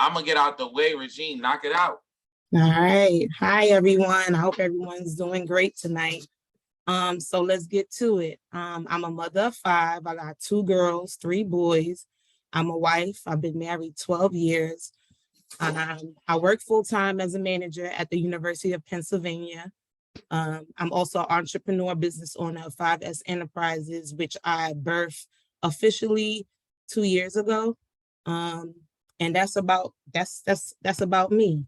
I'm gonna get out the way. Regine, knock it out. All right. Hi, everyone. I hope everyone's doing great tonight. So let's get to it. I'm a mother of 5. I got 2 girls, 3 boys. I'm a wife. I've been married 12 years. I work full-time as a manager at the University of Pennsylvania. I'm also an entrepreneur business owner of 5S Enterprises, which I birthed officially 2 years ago. And that's about me.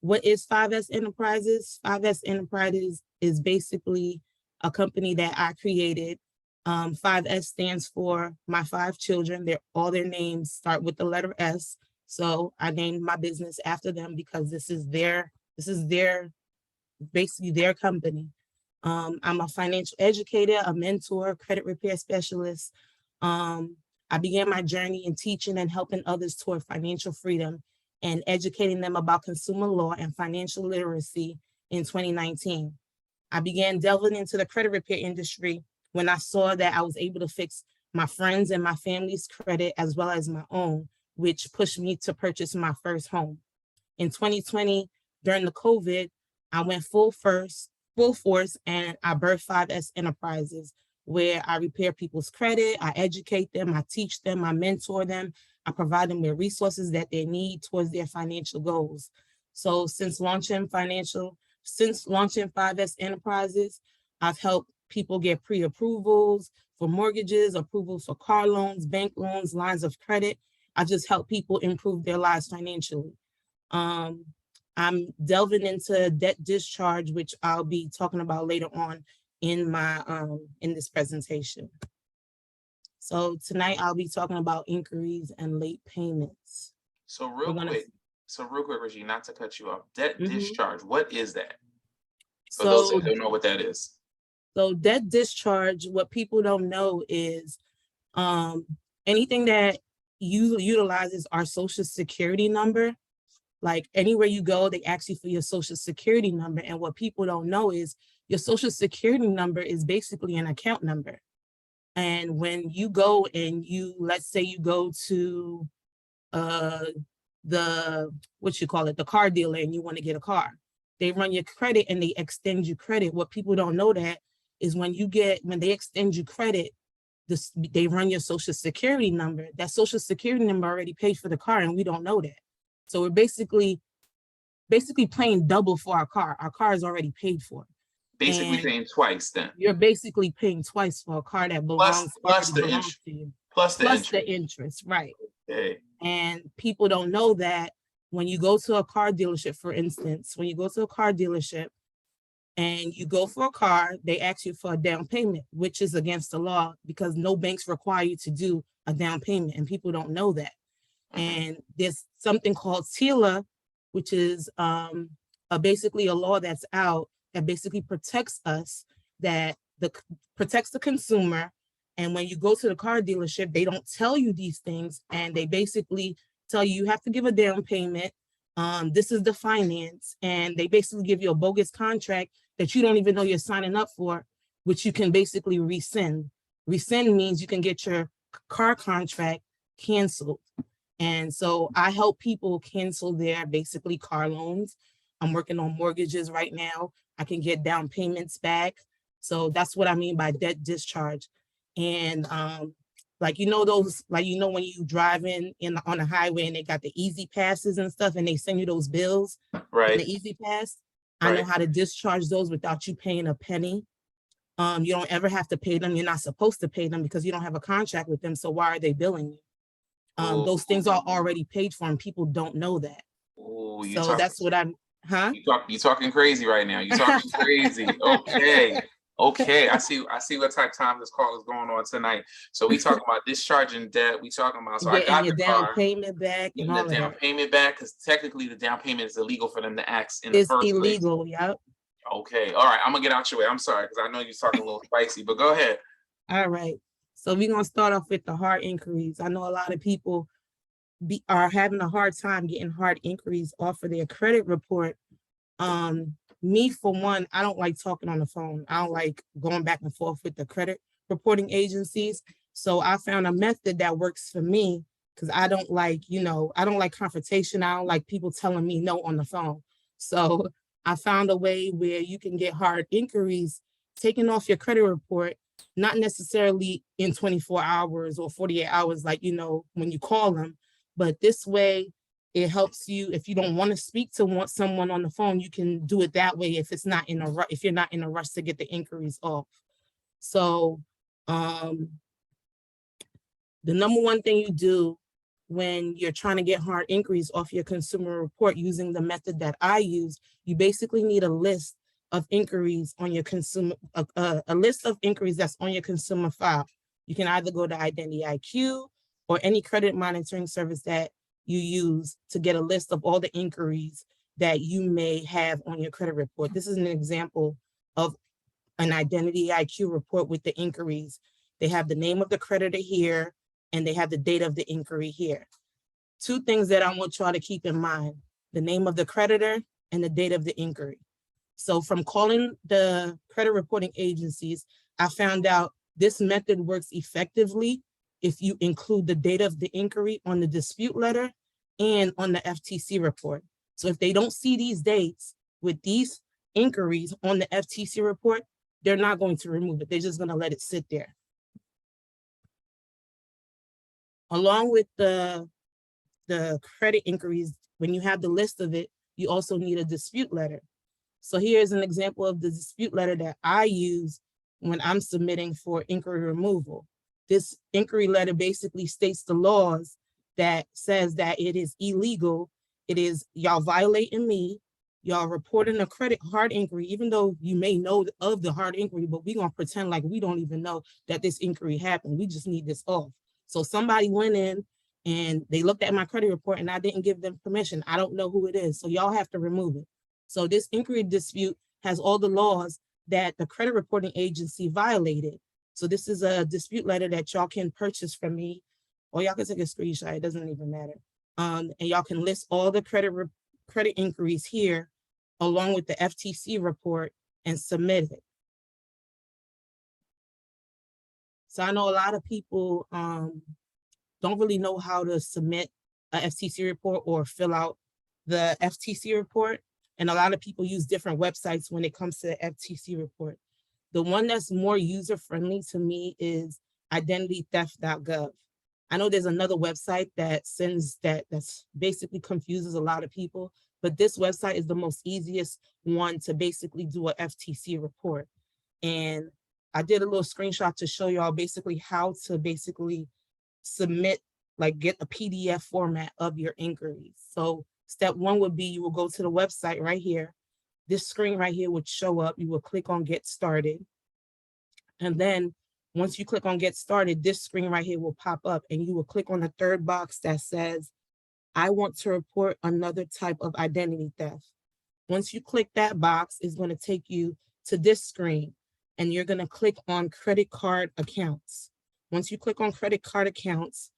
What is 5S Enterprises? 5S Enterprises is basically a company that I created. 5S stands for my 5 children. All their names start with the letter S. So I named my business after them because this is basically their company. I'm a financial educator, a mentor, credit repair specialist. I began my journey in teaching and helping others toward financial freedom and educating them about consumer law and financial literacy in 2019. I began delving into the credit repair industry when I saw that I was able to fix my friends and my family's credit as well as my own, which pushed me to purchase my first home. In 2020, during the COVID, I went full force and I birthed 5S Enterprises, where I repair people's credit, I educate them, I teach them, I mentor them, I provide them with resources that they need towards their financial goals. So since launching 5S Enterprises, I've helped people get pre-approvals for mortgages, approvals for car loans, bank loans, lines of credit. I just help people improve their lives financially. I'm delving into debt discharge, which I'll be talking about later on in my in this presentation. So tonight I'll be talking about inquiries and late payments. So real quick, Reggie, not to cut you off, debt discharge, what is that? For those that don't know what that is. So debt discharge, what people don't know is anything that utilizes our social security number. Like anywhere you go, they ask you for your social security number. And what people don't know is your social security number is basically an account number. And when you go and let's say you go to the car dealer and you want to get a car, they run your credit and they extend you credit. What people don't know that is when they extend you credit, they run your social security number. That social security number already paid for the car and we don't know that. So we're basically paying double for our car. Our car is already paid for. Basically paying twice then. You're basically paying twice for a car that belongs to you. Plus the interest, right. Okay. And people don't know that when you go to a car dealership, for instance, when you go to a car dealership and you go for a car, they ask you for a down payment, which is against the law because no banks require you to do a down payment, and people don't know that. And there's something called TILA, which is basically a law that's out that basically protects us, protects the consumer. And when you go to the car dealership, they don't tell you these things, and they basically tell you have to give a down payment. This is the finance, and they basically give you a bogus contract that you don't even know you're signing up for, which you can basically rescind. Rescind means you can get your car contract canceled. And so I help people cancel their basically car loans. I'm working on mortgages right now. I can get down payments back. So that's what I mean by debt discharge. And when you driving on a highway and they got the easy passes and stuff and they send you those bills, right? The easy pass, I know how to discharge those without you paying a penny. You don't ever have to pay them. You're not supposed to pay them because you don't have a contract with them. So why are they billing you? Those things are already paid for and people don't know that. So that's what I'm, You're talking crazy right now. You're talking crazy. Okay. I see what type of time this call is going on tonight. So we talking about discharging debt. We talking about, so I got the down payment back and all the down payment back, because technically the down payment is illegal for them to ask in the first place. It's illegal, yep. Okay, all right, I'm gonna get out your way. I'm sorry, because I know you're talking a little spicy, but go ahead. All right. So we're going to start off with the hard inquiries. I know a lot of people are having a hard time getting hard inquiries off of their credit report. Me, for one, I don't like talking on the phone. I don't like going back and forth with the credit reporting agencies. So I found a method that works for me because I don't like, I don't like confrontation. I don't like people telling me no on the phone. So I found a way where you can get hard inquiries taken off your credit report, not necessarily in 24 hours or 48 hours, like, when you call them, but this way it helps you. If you don't want to speak to someone on the phone, you can do it that way if you're not in a rush to get the inquiries off. So the number one thing you do when you're trying to get hard inquiries off your consumer report using the method that I use, you basically need a list of inquiries on your consumer, a list of inquiries that's on your consumer file. You can either go to Identity IQ or any credit monitoring service that you use to get a list of all the inquiries that you may have on your credit report. This is an example of an Identity IQ report with the inquiries. They have the name of the creditor here, and they have the date of the inquiry here. Two things that I want y'all to keep in mind: the name of the creditor and the date of the inquiry. So from calling the credit reporting agencies, I found out this method works effectively if you include the date of the inquiry on the dispute letter and on the FTC report. So if they don't see these dates with these inquiries on the FTC report, they're not going to remove it. They're just going to let it sit there. Along with the credit inquiries, when you have the list of it, you also need a dispute letter. So here's an example of the dispute letter that I use when I'm submitting for inquiry removal. This inquiry letter basically states the laws that says that it is illegal. It is y'all violating me. Y'all reporting a credit hard inquiry, even though you may know of the hard inquiry, but we're gonna pretend like we don't even know that this inquiry happened. We just need this off. So somebody went in and they looked at my credit report and I didn't give them permission. I don't know who it is. So y'all have to remove it. So this inquiry dispute has all the laws that the credit reporting agency violated. So this is a dispute letter that y'all can purchase from me, or y'all can take a screenshot, it doesn't even matter. And y'all can list all the credit inquiries here along with the FTC report and submit it. So I know a lot of people don't really know how to submit a FTC report or fill out the FTC report. And a lot of people use different websites when it comes to the FTC report. The one that's more user-friendly to me is identitytheft.gov. I know there's another website that that's basically confuses a lot of people, but this website is the most easiest one to basically do a FTC report. And I did a little screenshot to show y'all basically how to basically submit, like get a PDF format of your inquiries. So step one would be you will go to the website right here. This screen right here would show up. You will click on Get Started. And then once you click on Get Started, this screen right here will pop up and you will click on the third box that says, I want to report another type of identity theft. Once you click that box, it's going to take you to this screen and you're going to click on credit card accounts. Once you click on credit card accounts,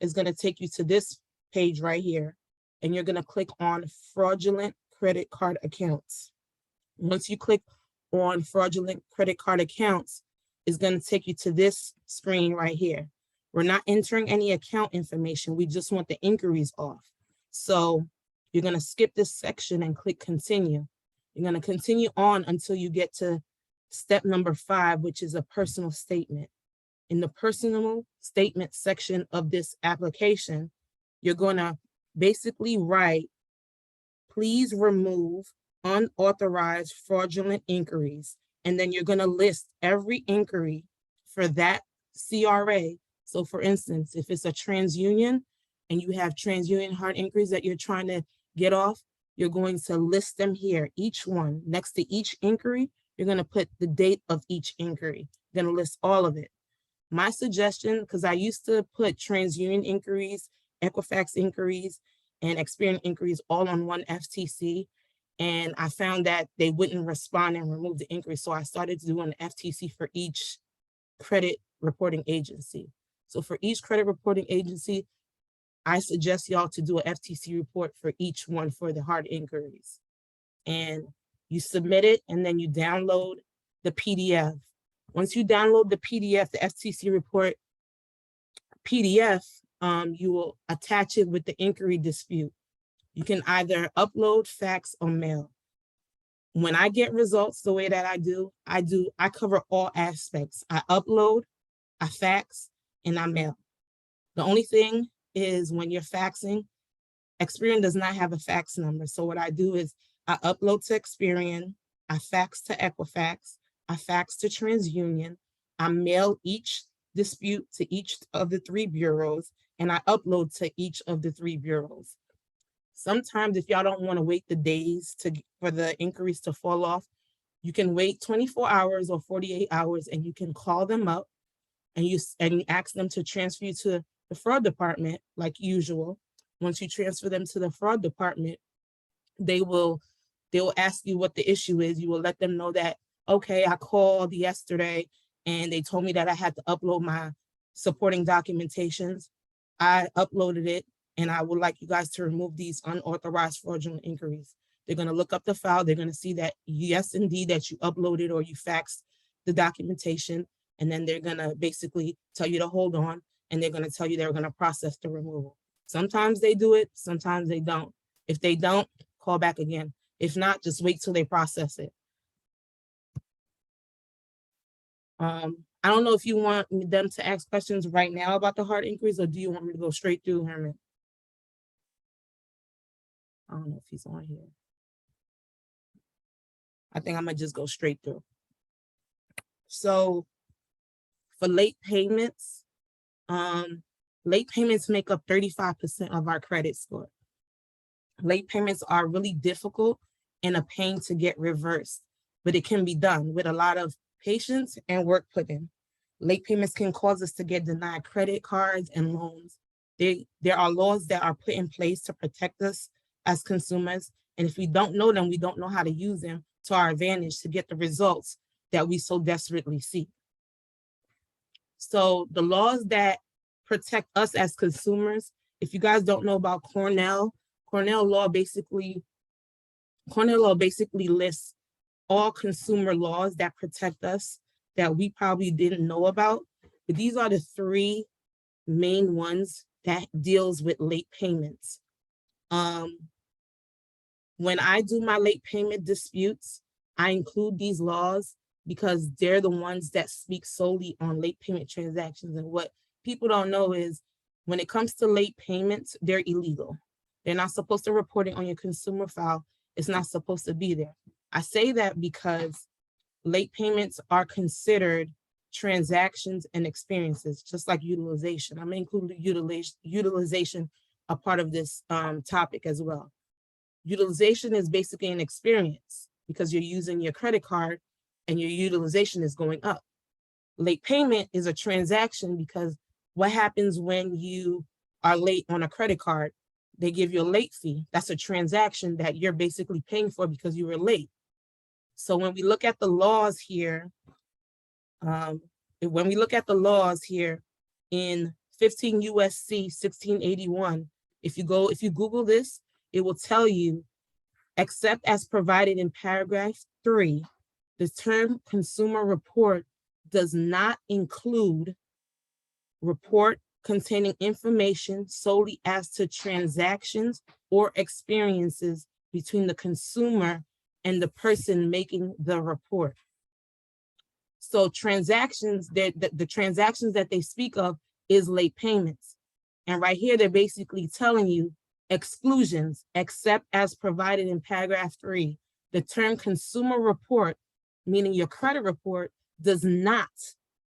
it's going to take you to this page right here. And you're going to click on fraudulent credit card accounts. Once you click on fraudulent credit card accounts, it's going to take you to this screen right here. We're not entering any account information. We just want the inquiries off. So you're going to skip this section and click continue. You're going to continue on until you get to step number 5, which is a personal statement. In the personal statement section of this application, you're going to basically write, please remove unauthorized fraudulent inquiries. And then you're going to list every inquiry for that CRA. So for instance, if it's a TransUnion and you have TransUnion hard inquiries that you're trying to get off, you're going to list them here, each one. Next to each inquiry, you're going to put the date of each inquiry. You're going to list all of it. My suggestion, because I used to put TransUnion inquiries, Equifax inquiries, and Experian inquiries all on one FTC, and I found that they wouldn't respond and remove the inquiry. So I started to do an FTC for each credit reporting agency. So for each credit reporting agency, I suggest y'all to do an FTC report for each one for the hard inquiries. And you submit it, and then you download the PDF. Once you download the PDF, the FTC report PDF, you will attach it with the inquiry dispute. You can either upload, fax, or mail. When I get results the way that I cover all aspects. I upload, I fax, and I mail. The only thing is when you're faxing, Experian does not have a fax number. So what I do is I upload to Experian, I fax to Equifax, I fax to TransUnion, I mail each dispute to each of the 3 bureaus, and I upload to each of the 3 bureaus. Sometimes if y'all don't want to wait the days for the inquiries to fall off, you can wait 24 hours or 48 hours and you can call them up and you ask them to transfer you to the fraud department like usual. Once you transfer them to the fraud department, they will ask you what the issue is. You will let them know that, okay, I called yesterday and they told me that I had to upload my supporting documentations. I uploaded it and I would like you guys to remove these unauthorized fraudulent inquiries. They're going to look up the file. They're going to see that, yes, indeed, that you uploaded or you faxed the documentation. And then they're going to basically tell you to hold on, and they're going to tell you they're going to process the removal. Sometimes they do it, sometimes they don't. If they don't, call back again. If not, just wait till they process it. I don't know if you want them to ask questions right now about the hard inquiries, or do you want me to go straight through, Herman? I don't know if he's on here. I think I'm gonna just go straight through. So for late payments make up 35% of our credit score. Late payments are really difficult and a pain to get reversed, but it can be done with a lot of patience and work put in. Late payments can cause us to get denied credit cards and loans. There are laws that are put in place to protect us as consumers, and if we don't know them, we don't know how to use them to our advantage to get the results that we so desperately seek. So the laws that protect us as consumers, if you guys don't know about Cornell law basically lists all consumer laws that protect us that we probably didn't know about. But these are the 3 main ones that deals with late payments. When I do my late payment disputes, I include these laws because they're the ones that speak solely on late payment transactions. And what people don't know is when it comes to late payments, they're illegal. They're not supposed to report it on your consumer file. It's not supposed to be there. I say that because late payments are considered transactions and experiences, just like utilization. I'm going to include utilization a part of this topic as well. Utilization is basically an experience because you're using your credit card and your utilization is going up. Late payment is a transaction because what happens when you are late on a credit card? They give you a late fee. That's a transaction that you're basically paying for because you were late. So when we look at the laws here, in 15 USC 1681, if you Google this, it will tell you, except as provided in paragraph 3, the term consumer report does not include report containing information solely as to transactions or experiences between the consumer and the person making the report. So transactions, the transactions that they speak of is late payments. And right here, they're basically telling you exclusions, except as provided in paragraph 3. The term consumer report, meaning your credit report, does not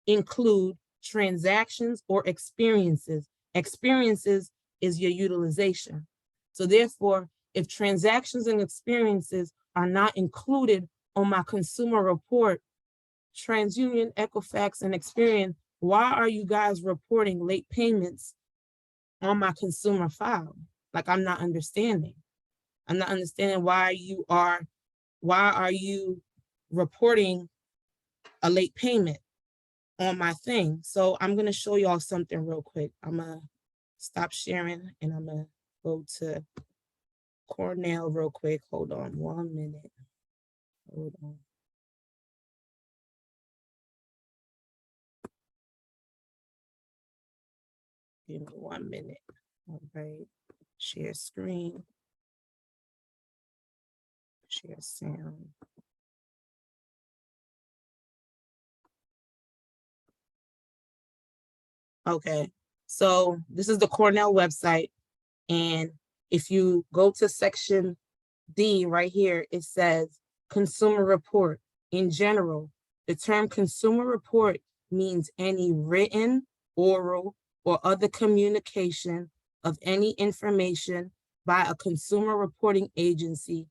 include transactions or experiences. Experiences is your utilization. So therefore, if transactions and experiences are not included on my consumer report, TransUnion, Equifax, and Experian, why are you guys reporting late payments on my consumer file? Like, I'm not understanding. I'm not understanding why are you reporting a late payment on my thing? So I'm gonna show y'all something real quick. I'm gonna stop sharing and I'm gonna go to Cornell real quick. Hold on 1 minute. Hold on. Give me 1 minute. All right. Share screen. Share sound. Okay. So this is the Cornell website. And if you go to section D right here, it says consumer report. In general, the term consumer report means any written, oral, or other communication of any information by a consumer reporting agency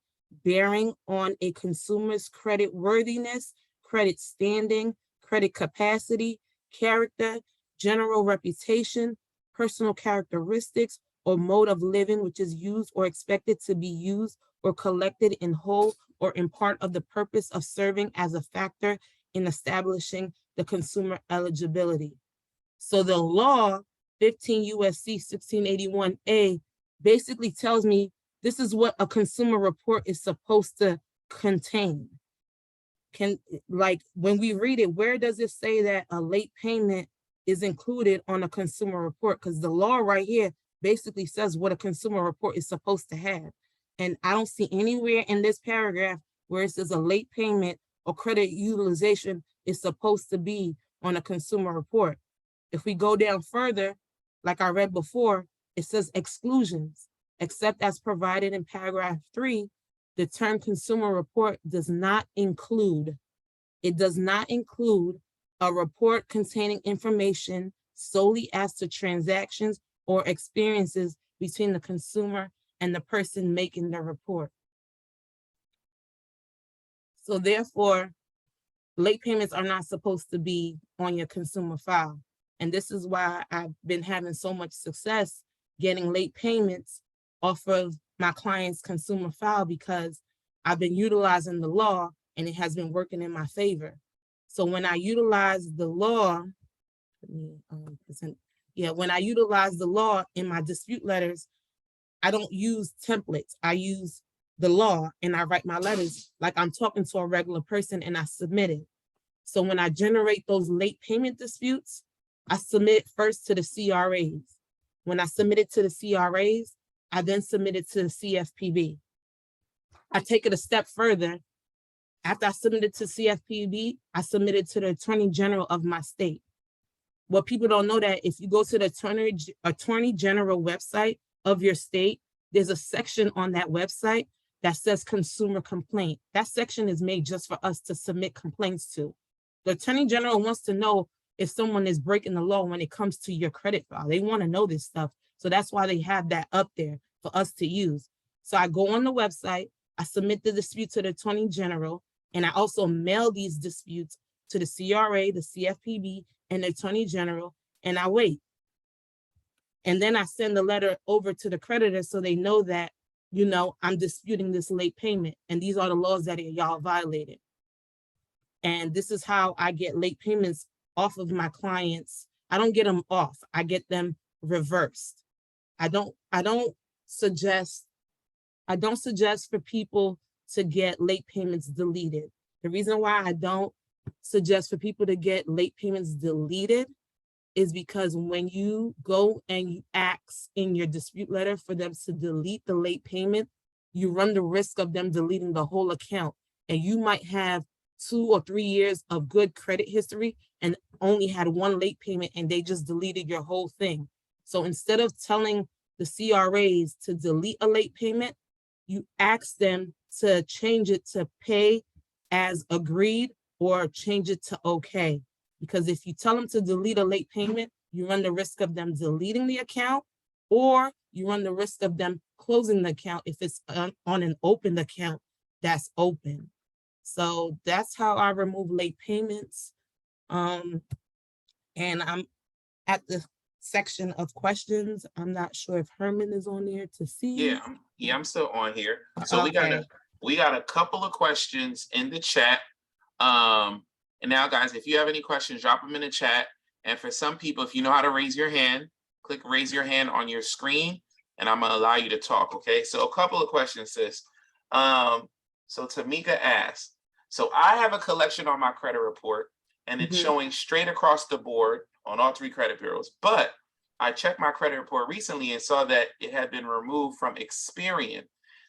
bearing on a consumer's credit worthiness, credit standing, credit capacity, character, general reputation, personal characteristics, or mode of living which is used or expected to be used or collected in whole or in part of the purpose of serving as a factor in establishing the consumer eligibility. So the law 15 USC 1681A basically tells me this is what a consumer report is supposed to contain. Like when we read it, where does it say that a late payment is included on a consumer report? Because the law right here basically says what a consumer report is supposed to have. And I don't see anywhere in this paragraph where it says a late payment or credit utilization is supposed to be on a consumer report. If we go down further, like I read before, it says exclusions, except as provided in paragraph 3, the term consumer report does not include, it does not include a report containing information solely as to transactions or experiences between the consumer and the person making the report. So therefore, late payments are not supposed to be on your consumer file. And this is why I've been having so much success getting late payments off of my client's consumer file, because I've been utilizing the law and it has been working in my favor. So when I utilize the law, when I utilize the law in my dispute letters, I don't use templates. I use the law and I write my letters like I'm talking to a regular person and I submit it. So when I generate those late payment disputes, I submit first to the CRAs. When I submit it to the CRAs, I then submit it to the CFPB. I take it a step further. After I submit it to CFPB, I submit it to the Attorney General of my state. What people don't know that if you go to the Attorney General website of your state, there's a section on that website that says consumer complaint. That section is made just for us to submit complaints to. The Attorney General wants to know if someone is breaking the law when it comes to your credit file. They want to know this stuff. So that's why they have that up there for us to use. So I go on the website, I submit the dispute to the Attorney General, and I also mail these disputes to the CRA, the CFPB, and the Attorney General, and I wait. And then I send the letter over to the creditor so they know that, you know, I'm disputing this late payment, and these are the laws that y'all violated. And this is how I get late payments off of my clients. I don't get them off, I get them reversed. I don't suggest for people to get late payments deleted. The reason why I don't suggest for people to get late payments deleted is because when you go and you ask in your dispute letter for them to delete the late payment, you run the risk of them deleting the whole account. And you might have 2 or 3 years of good credit history and only had one late payment and they just deleted your whole thing. So instead of telling the CRAs to delete a late payment, you ask them to change it to pay as agreed or change it to okay. Because if you tell them to delete a late payment, you run the risk of them deleting the account, or you run the risk of them closing the account if it's on an open account that's open. So that's how I remove late payments. And I'm at the section of questions. I'm not sure if Herman is on there to see. Yeah, I'm still on here. So okay. we got a couple of questions in the chat. And now, guys, if you have any questions, drop them in the chat. And for some people, if you know how to raise your hand, click raise your hand on your screen, and I'm gonna allow you to talk, okay? So a couple of questions, sis. So Tamika asked, so I have a collection on my credit report, and it's showing straight across the board on all 3 credit bureaus, but I checked my credit report recently and saw that it had been removed from Experian.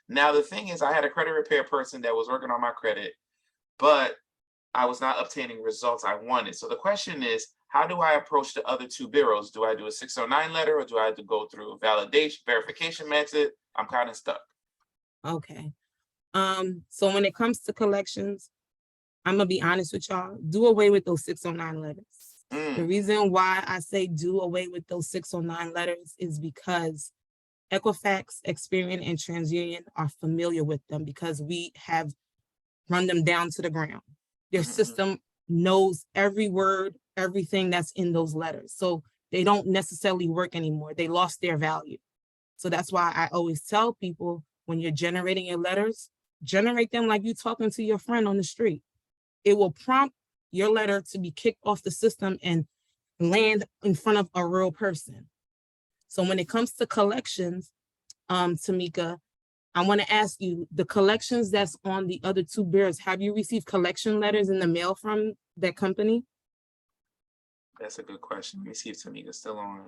Now, the thing is, I had a credit repair person that was working on my credit, but I was not obtaining results I wanted. So the question is, how do I approach the other two bureaus? Do I do a 609 letter, or do I have to go through a verification method? I'm kind of stuck. Okay. So when it comes to collections, I'm gonna be honest with y'all, do away with those 609 letters. The reason why I say do away with those 609 letters is because Equifax, Experian, and TransUnion are familiar with them because we have run them down to the ground. Their system knows every word, everything that's in those letters. So they don't necessarily work anymore. They lost their value. So that's why I always tell people, when you're generating your letters, generate them like you're talking to your friend on the street. It will prompt your letter to be kicked off the system and land in front of a real person. So when it comes to collections, Tamika, I want to ask you, the collections that's on the other two bureaus, have you received collection letters in the mail from that company? That's a good question. Let me see if Tamika's still on.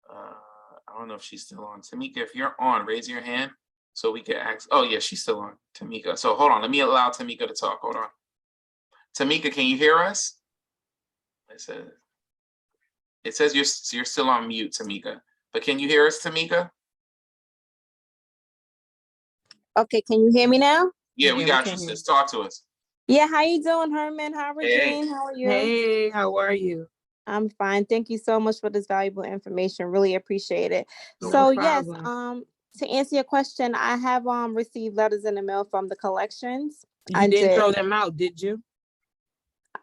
I don't know if she's still on. Tamika, if you're on, raise your hand so we can ask. Oh, yeah, she's still on, Tamika. So hold on. Let me allow Tamika to talk. Hold on. Tamika, can you hear us? It says you're still on mute, Tamika. But can you hear us, Tamika? Okay, can you hear me now? Yeah, we got you, sis. Talk to us. Yeah, how you doing, Herman? How Regine? How are you? Hey, how are you? I'm fine. Thank you so much for this valuable information. Really appreciate it. No So yes, problem. to answer your question, I have received letters in the mail from the collections. You didn't throw them out, did you?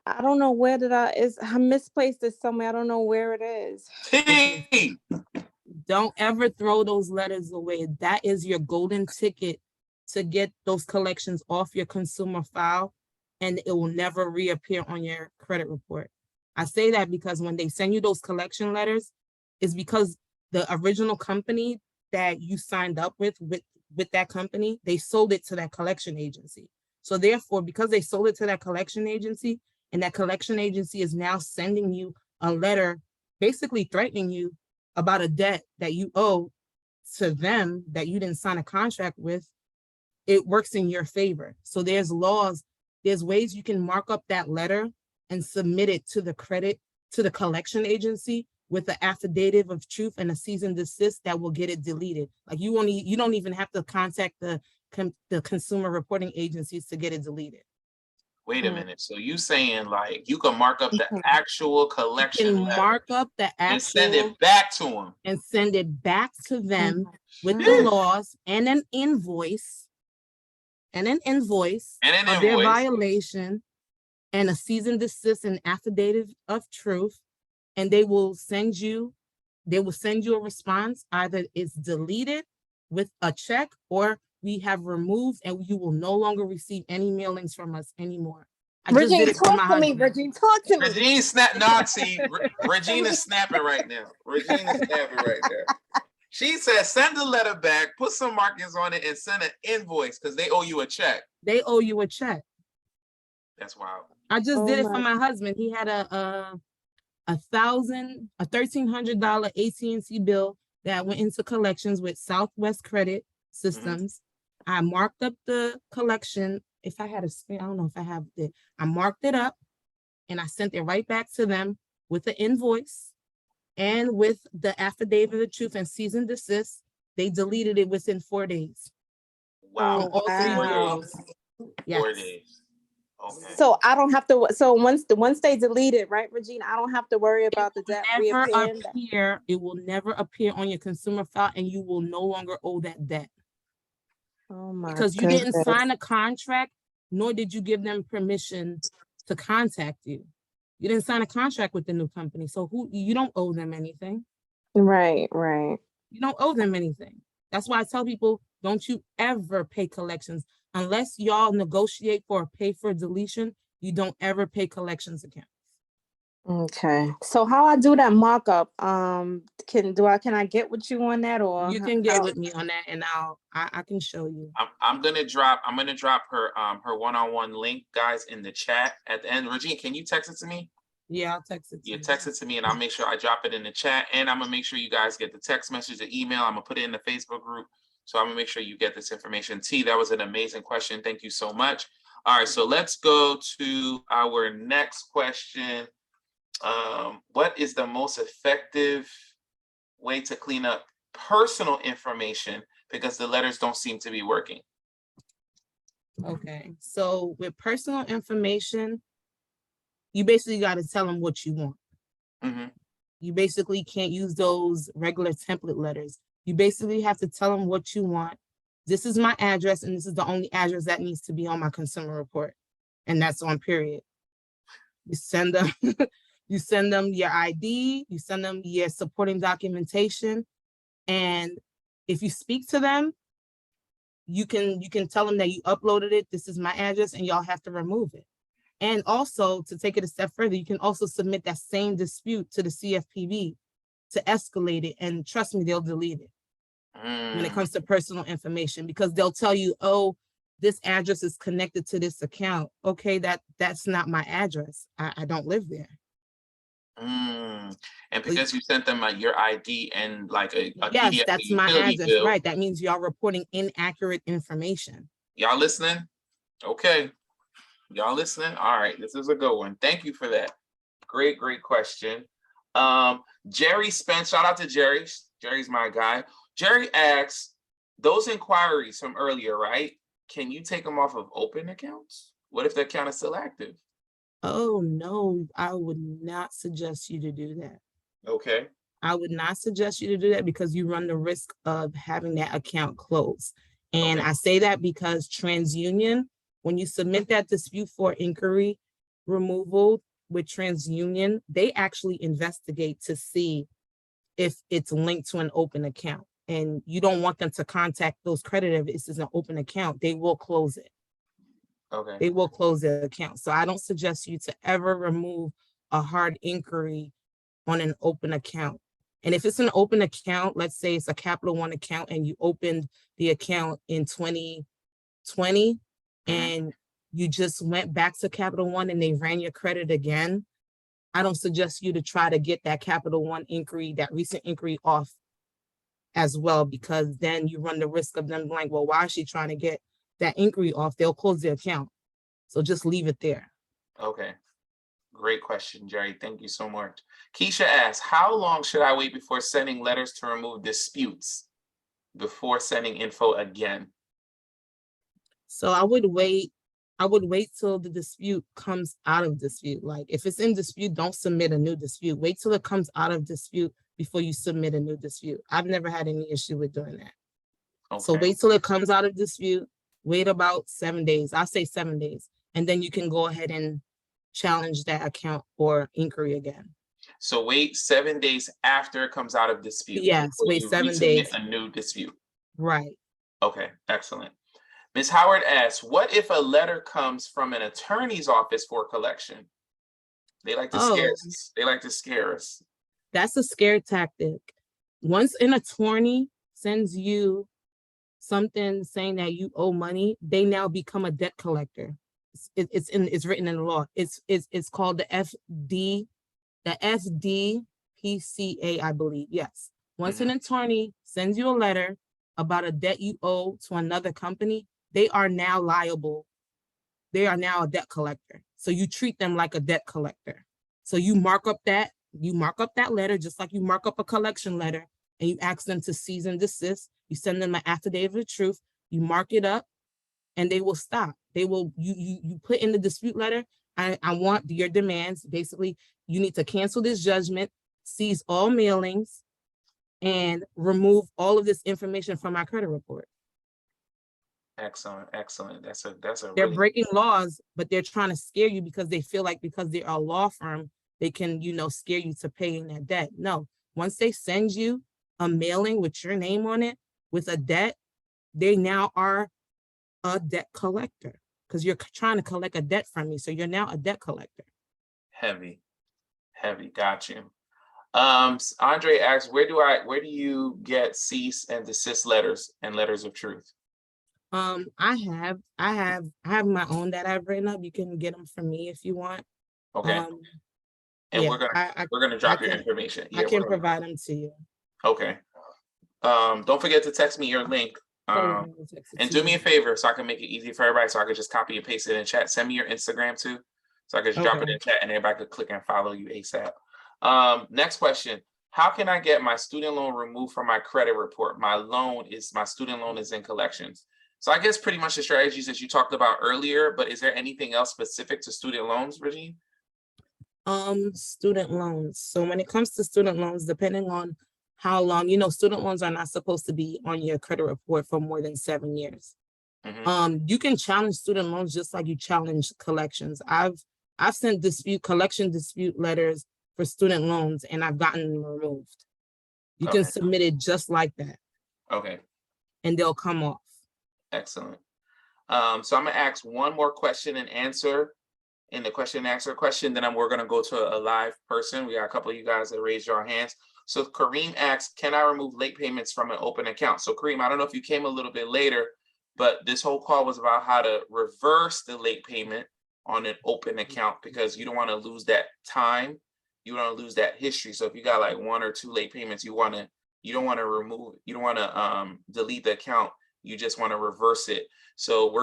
I don't know where I misplaced it somewhere. I don't know where it is. Okay. Don't ever throw those letters away. That is your golden ticket to get those collections off your consumer file, and it will never reappear on your credit report. I say that because when they send you those collection letters, it's because the original company that you signed up with that company, they sold it to that collection agency. So therefore, because they sold it to that collection agency, and that collection agency is now sending you a letter basically threatening you about a debt that you owe to them that you didn't sign a contract with, it works in your favor. So there's laws, there's ways you can mark up that letter and submit it to the collection agency with the affidavit of truth and a cease and desist that will get it deleted. Like you don't even have to contact the consumer reporting agencies to get it deleted. Wait a minute. So you saying like you can mark up the actual collection letter, mark up the actual and send it back to them. And send it back to them with the laws and an invoice of their violation and a cease and desist and affidavit of truth. And they will send you a response. Either it's deleted with a check, or we have removed and you will no longer receive any mailings from us anymore. Regine, talk to me. Regine, talk to me. Regine snap Nazi. Regine is snapping right now. Regine is snapping right there. She said, send the letter back, put some markings on it, and send an invoice because they owe you a check. They owe you a check. That's wild. I just did it for my husband. He had a $1,300 AT&T bill that went into collections with Southwest Credit Systems. I marked up the collection. If I had a screen, I don't know if I have it. I marked it up and I sent it right back to them with the invoice and with the affidavit of truth and cease and desist. They deleted it within 4 days. Wow. All 3 bureaus. Yes. 4 days. Okay. So I don't have to. So once they delete it, right, Regina? I don't have to worry about the debt reappearing. It will never appear on your consumer file, and you will no longer owe that debt. Oh my! Because you didn't sign a contract, nor did you give them permission to contact you. You didn't sign a contract with the new company, so you don't owe them anything. Right, right. You don't owe them anything. That's why I tell people, don't you ever pay collections. Unless y'all negotiate for a pay for deletion, you don't ever pay collections accounts. Okay. So how I do that markup? Can I get with you on that, or you can get with me on that, and I can show you. I'm gonna drop her her one-on-one link, guys, in the chat at the end. Regina, can you text it to me? Yeah, I'll text it to You you. text it to me and I'll make sure I drop it in the chat, and I'm gonna make sure you guys get the text message, the email. I'm gonna put it in the Facebook group. So I'm gonna make sure you get this information. T, that was an amazing question. Thank you so much. All right, so let's go to our next question. What is the most effective way to clean up personal information because the letters don't seem to be working? Okay, so with personal information, you basically got to tell them what you want. Mhm. You basically can't use those regular template letters. You basically have to tell them what you want. This is my address, and this is the only address that needs to be on my consumer report. And that's on period. You send them, you send them your ID, you send them your supporting documentation. And if you speak to them, you can tell them that you uploaded it. This is my address, and y'all have to remove it. And also, to take it a step further, you can also submit that same dispute to the CFPB to escalate it. And trust me, they'll delete it when it comes to personal information, because they'll tell you, oh, this address is connected to this account. Okay, that's not my address. I don't live there. And because you sent them your ID and like a Yes, PDF that's my utility address, bill. right? That means y'all reporting inaccurate information. Y'all listening? Okay. Y'all listening? All right, this is a good one. Thank you for that. Great question. Jerry Spence, shout out to Jerry. Jerry's my guy. Jerry asks, those inquiries from earlier, right? Can you take them off of open accounts? What if the account is still active? Oh, no, I would not suggest you to do that. Okay. I would not suggest you to do that because you run the risk of having that account closed. And Okay. I say that because TransUnion, when you submit that dispute for inquiry removal with TransUnion, they actually investigate to see if it's linked to an open account. And you don't want them to contact those creditors if this is an open account. They will close it. Okay. They will close the account. So I don't suggest you to ever remove a hard inquiry on an open account. And if it's an open account, let's say it's a Capital One account and you opened the account in 2020 and you just went back to Capital One and they ran your credit again, I don't suggest you to try to get that Capital One inquiry, that recent inquiry off as well, because then you run the risk of them like, well, why is she trying to get that inquiry off? They'll close the account. So just leave it there. Okay. Great question, Jerry. Thank you so much. Keisha asks, how long should I wait before sending letters to remove disputes before sending info again? So I would wait till the dispute comes out of dispute. Like if it's in dispute, don't submit a new dispute. Wait till it comes out of dispute before you submit a new dispute. I've never had any issue with doing that. Okay. So wait till it comes out of dispute, wait about 7 days. I'll say 7 days. And then you can go ahead and challenge that account or inquiry again. So wait 7 days after it comes out of dispute. Yes, wait 7 days. A new dispute. Right. Okay, excellent. Ms. Howard asks, what if a letter comes from an attorney's office for collection? They like to scare us. They like to scare us. That's a scare tactic. Once an attorney sends you something saying that you owe money, they now become a debt collector. It's written in the law. It's called the FDPCA, I believe. Yes. Once an attorney sends you a letter about a debt you owe to another company, they are now liable. They are now a debt collector. So you treat them like a debt collector. So you mark up that letter just like you mark up a collection letter, and you ask them to cease and desist. You send them an affidavit of truth. You mark it up, and they will stop. They will, you put in the dispute letter, I want your demands. Basically, you need to cancel this judgment, seize all mailings, and remove all of this information from my credit report. Excellent. That's a They're really breaking laws, but they're trying to scare you because they feel like because they're a law firm, they can, scare you to paying that debt. No, once they send you a mailing with your name on it with a debt, they now are a debt collector because you're trying to collect a debt from me. So you're now a debt collector. Heavy. Got you. Andre asks, where do you get cease and desist letters and letters of truth? I have my own that I've written up. You can get them from me if you want. Okay. and Yeah, we're gonna drop your information. I can provide them to you. Okay. Don't forget to text me your link. And do me a favor so I can make it easy for everybody, so I can just copy and paste it in chat. Send me your Instagram too, so I can just drop it in chat and everybody could click and follow you ASAP. Next question. How can I get my student loan removed from my credit report? My student loan is in collections. So I guess pretty much the strategies that you talked about earlier, but is there anything else specific to student loans, Regine? Student loans. So when it comes to student loans, depending on how long, student loans are not supposed to be on your credit report for more than 7 years. You can challenge student loans just like you challenge collections. I've sent collection dispute letters for student loans and I've gotten them removed. You can submit it just like that. Okay. And they'll come off. Excellent. So I'm gonna ask one more question and answer in the question and answer question, then we're gonna go to a live person. We got a couple of you guys that raised your hands. So Kareem asks, can I remove late payments from an open account? So Kareem, I don't know if you came a little bit later, but this whole call was about how to reverse the late payment on an open account, because you don't want to lose that time. You don't want to lose that history. So if you got like 1 or 2 late payments, you don't want to delete the account. You just want to reverse it. So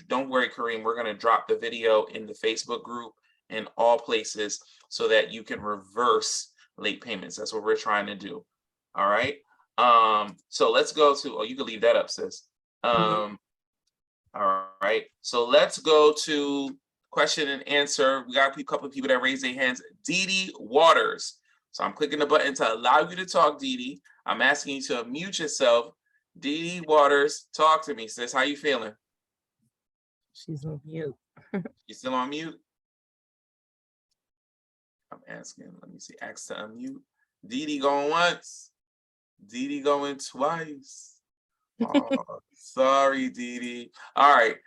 don't worry, Kareem, we're gonna drop the video in the Facebook group in all places so that you can reverse late payments. That's what we're trying to do. All right. So let's go to, you can leave that up, sis. All right. So let's go to question and answer. We got a couple of people that raised their hands. Dee Dee Waters. So I'm clicking the button to allow you to talk, Dee Dee. I'm asking you to unmute yourself. Dee Dee Waters, talk to me, sis. How you feeling? She's on mute. You still on mute? I'm asking, let me see, ask to unmute. Dee Dee going once. Dee Dee going twice. Oh, sorry, Dee Dee. All right.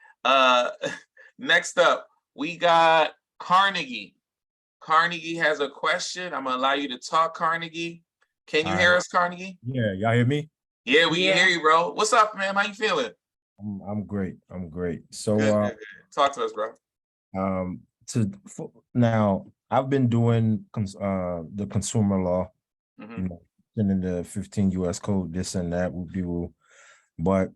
Next up, we got Carnegie. Carnegie has a question. I'm gonna allow you to talk, Carnegie. Can you hear us, Carnegie? Yeah, y'all hear me? Yeah, we can hear you, bro. What's up, man? How you feeling? I'm great. So good. Talk to us, bro. Now I've been doing the consumer law, in the 15 US code, this and that would be, but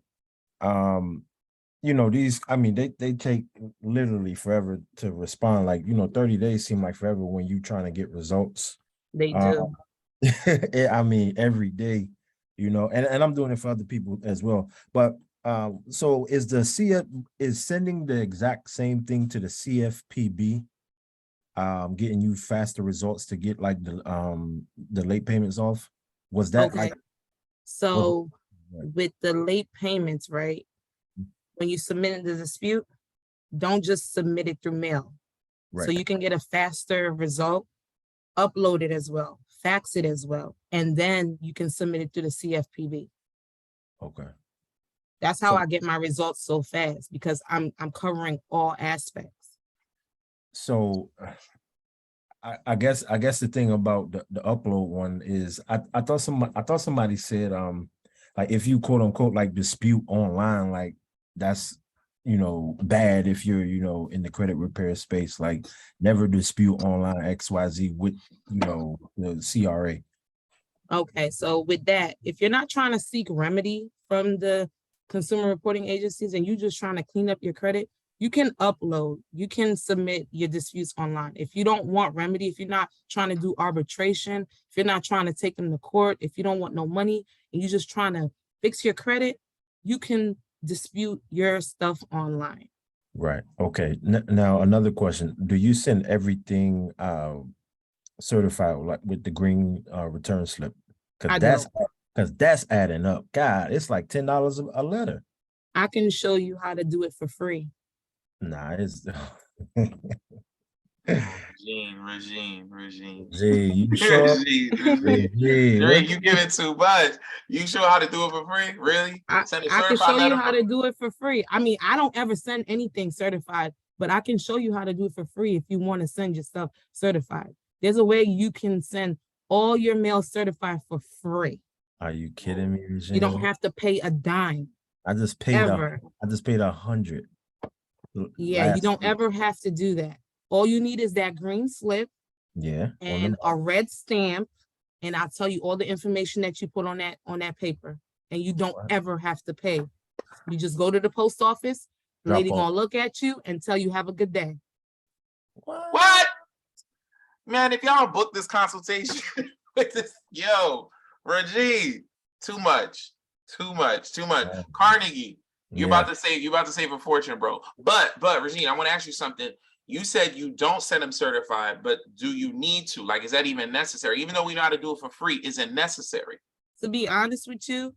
these, I mean, they take literally forever to respond. Like, 30 days seem like forever when you trying to get results. They do. I mean, every day, and I'm doing it for other people as well. But so is sending the exact same thing to the CFPB, getting you faster results to get like the late payments off? Was that okay? So with the late payments, right? When you submit the dispute, don't just submit it through mail. Right. So you can get a faster result, upload it as well, fax it as well, and then you can submit it to the CFPB. Okay. That's how I get my results so fast, because I'm covering all aspects. So I guess the thing about the upload one is I thought somebody said like if you quote unquote like dispute online, like that's bad if you're in the credit repair space, like never dispute online XYZ with the CRA. Okay, so with that, if you're not trying to seek remedy from the consumer reporting agencies and you're just trying to clean up your credit, you can you can submit your disputes online. If you don't want remedy, if you're not trying to do arbitration, if you're not trying to take them to court, if you don't want no money and you're just trying to fix your credit, you can dispute your stuff online. Right. Okay. Now another question: do you send everything certified, like with the green return slip? Because that's adding up. God, it's like $10 a letter. I can show you how to do it for free. Nah, it's Regine. Gee, you sure? You give it too much. You sure how to do it for free? Really? I can show you how to do it for free. I mean, I don't ever send anything certified, but I can show you how to do it for free if you want to send your stuff certified. There's a way you can send all your mail certified for free. Are you kidding me, Regine? You don't have to pay a dime. I just paid $100. Yeah, you don't ever have to do that. All you need is that green slip. Yeah. and a red stamp, and I'll tell you all the information that you put on that paper, and you don't Wow. ever have to pay. You just go to the post office, the Drop lady off. gonna look at you and tell you have a good day. What? Man, if y'all book this consultation with this, yo, Regine, too much. Yeah. Carnegie, you're Yeah. about to save a fortune, bro. But Regine, I want to ask you something. You said you don't send them certified, but do you need to? Like, is that even necessary? Even though we know how to do it for free, is it necessary? To be honest with you,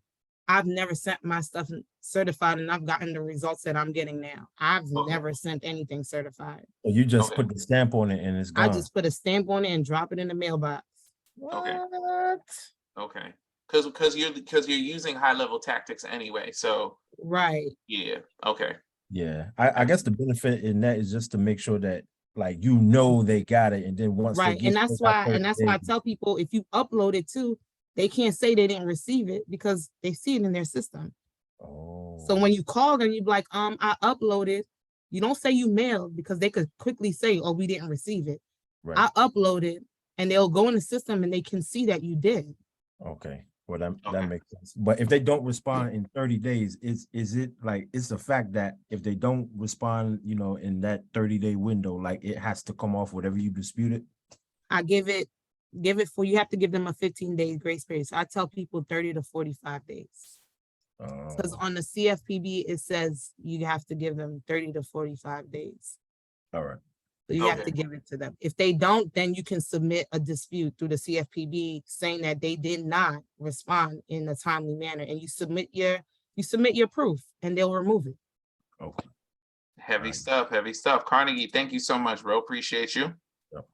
I've never sent my stuff certified, and I've gotten the results that I'm getting now. I've Okay. never sent anything certified. So you just Okay. put the stamp on it and it's I gone. just put a stamp on it and drop it in the mailbox. Okay. What? Okay. Because you're using high level tactics anyway. So Right. yeah. Okay. Yeah. I guess the benefit in that is just to make sure that like they got it, and then once they Right. get And that's to that why, 30 I days- tell people, if you upload it too, they can't say they didn't receive it because they see it in their system. Oh. So when you call them, you be like, I uploaded. You don't say you mailed, because they could quickly say, oh, we didn't receive it. Right. I uploaded, and they'll go in the system and they can see that you did. Okay. Well, that Okay. makes sense. But if they don't respond in 30 days, is it like it's the fact that if they don't respond, in that 30-day window, like it has to come off whatever you disputed? I give it you have to give them a 15-day grace period. So I tell people 30 to 45 days. Because on the CFPB, it says you have to give them 30 to 45 days. All right. So you have Okay. to give it to them. If they don't, then you can submit a dispute through the CFPB saying that they did not respond in a timely manner, and you submit your proof, and they'll remove it. Okay. Heavy Alright. stuff. Carnegie, thank you so much, bro. Appreciate you. Yep.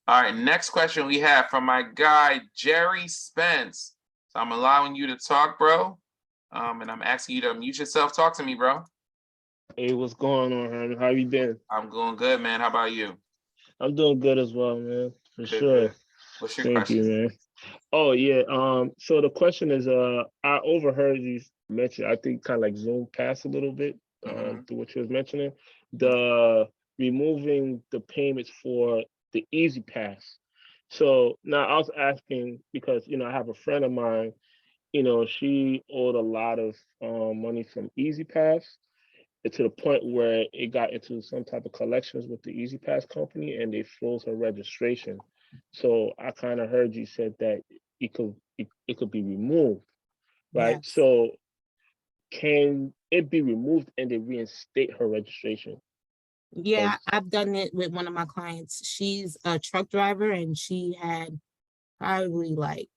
All right, next question we have from my guy, Jerry Spence. So I'm allowing you to talk, bro. And I'm asking you to mute yourself. Talk to me, bro. Hey, what's going on, Herman? How you been? I'm going good, man. How about you? I'm doing good as well, man. For Good, sure. good. What's your Thank question? you, man. Oh yeah. So the question is, I overheard you mention, I think kind of like zoom past a little bit Mhm. through what you was mentioning, the removing the payments for the Easy Pass. So now I was asking because I have a friend of mine, she owed a lot of money from Easy Pass. To the point where it got into some type of collections with the Easy Pass company, and they froze her registration. So I kind of heard you said that it could be removed, right? Yes. So can it be removed and they reinstate her registration? Yeah, I've done it with one of my clients. She's a truck driver, and she had probably like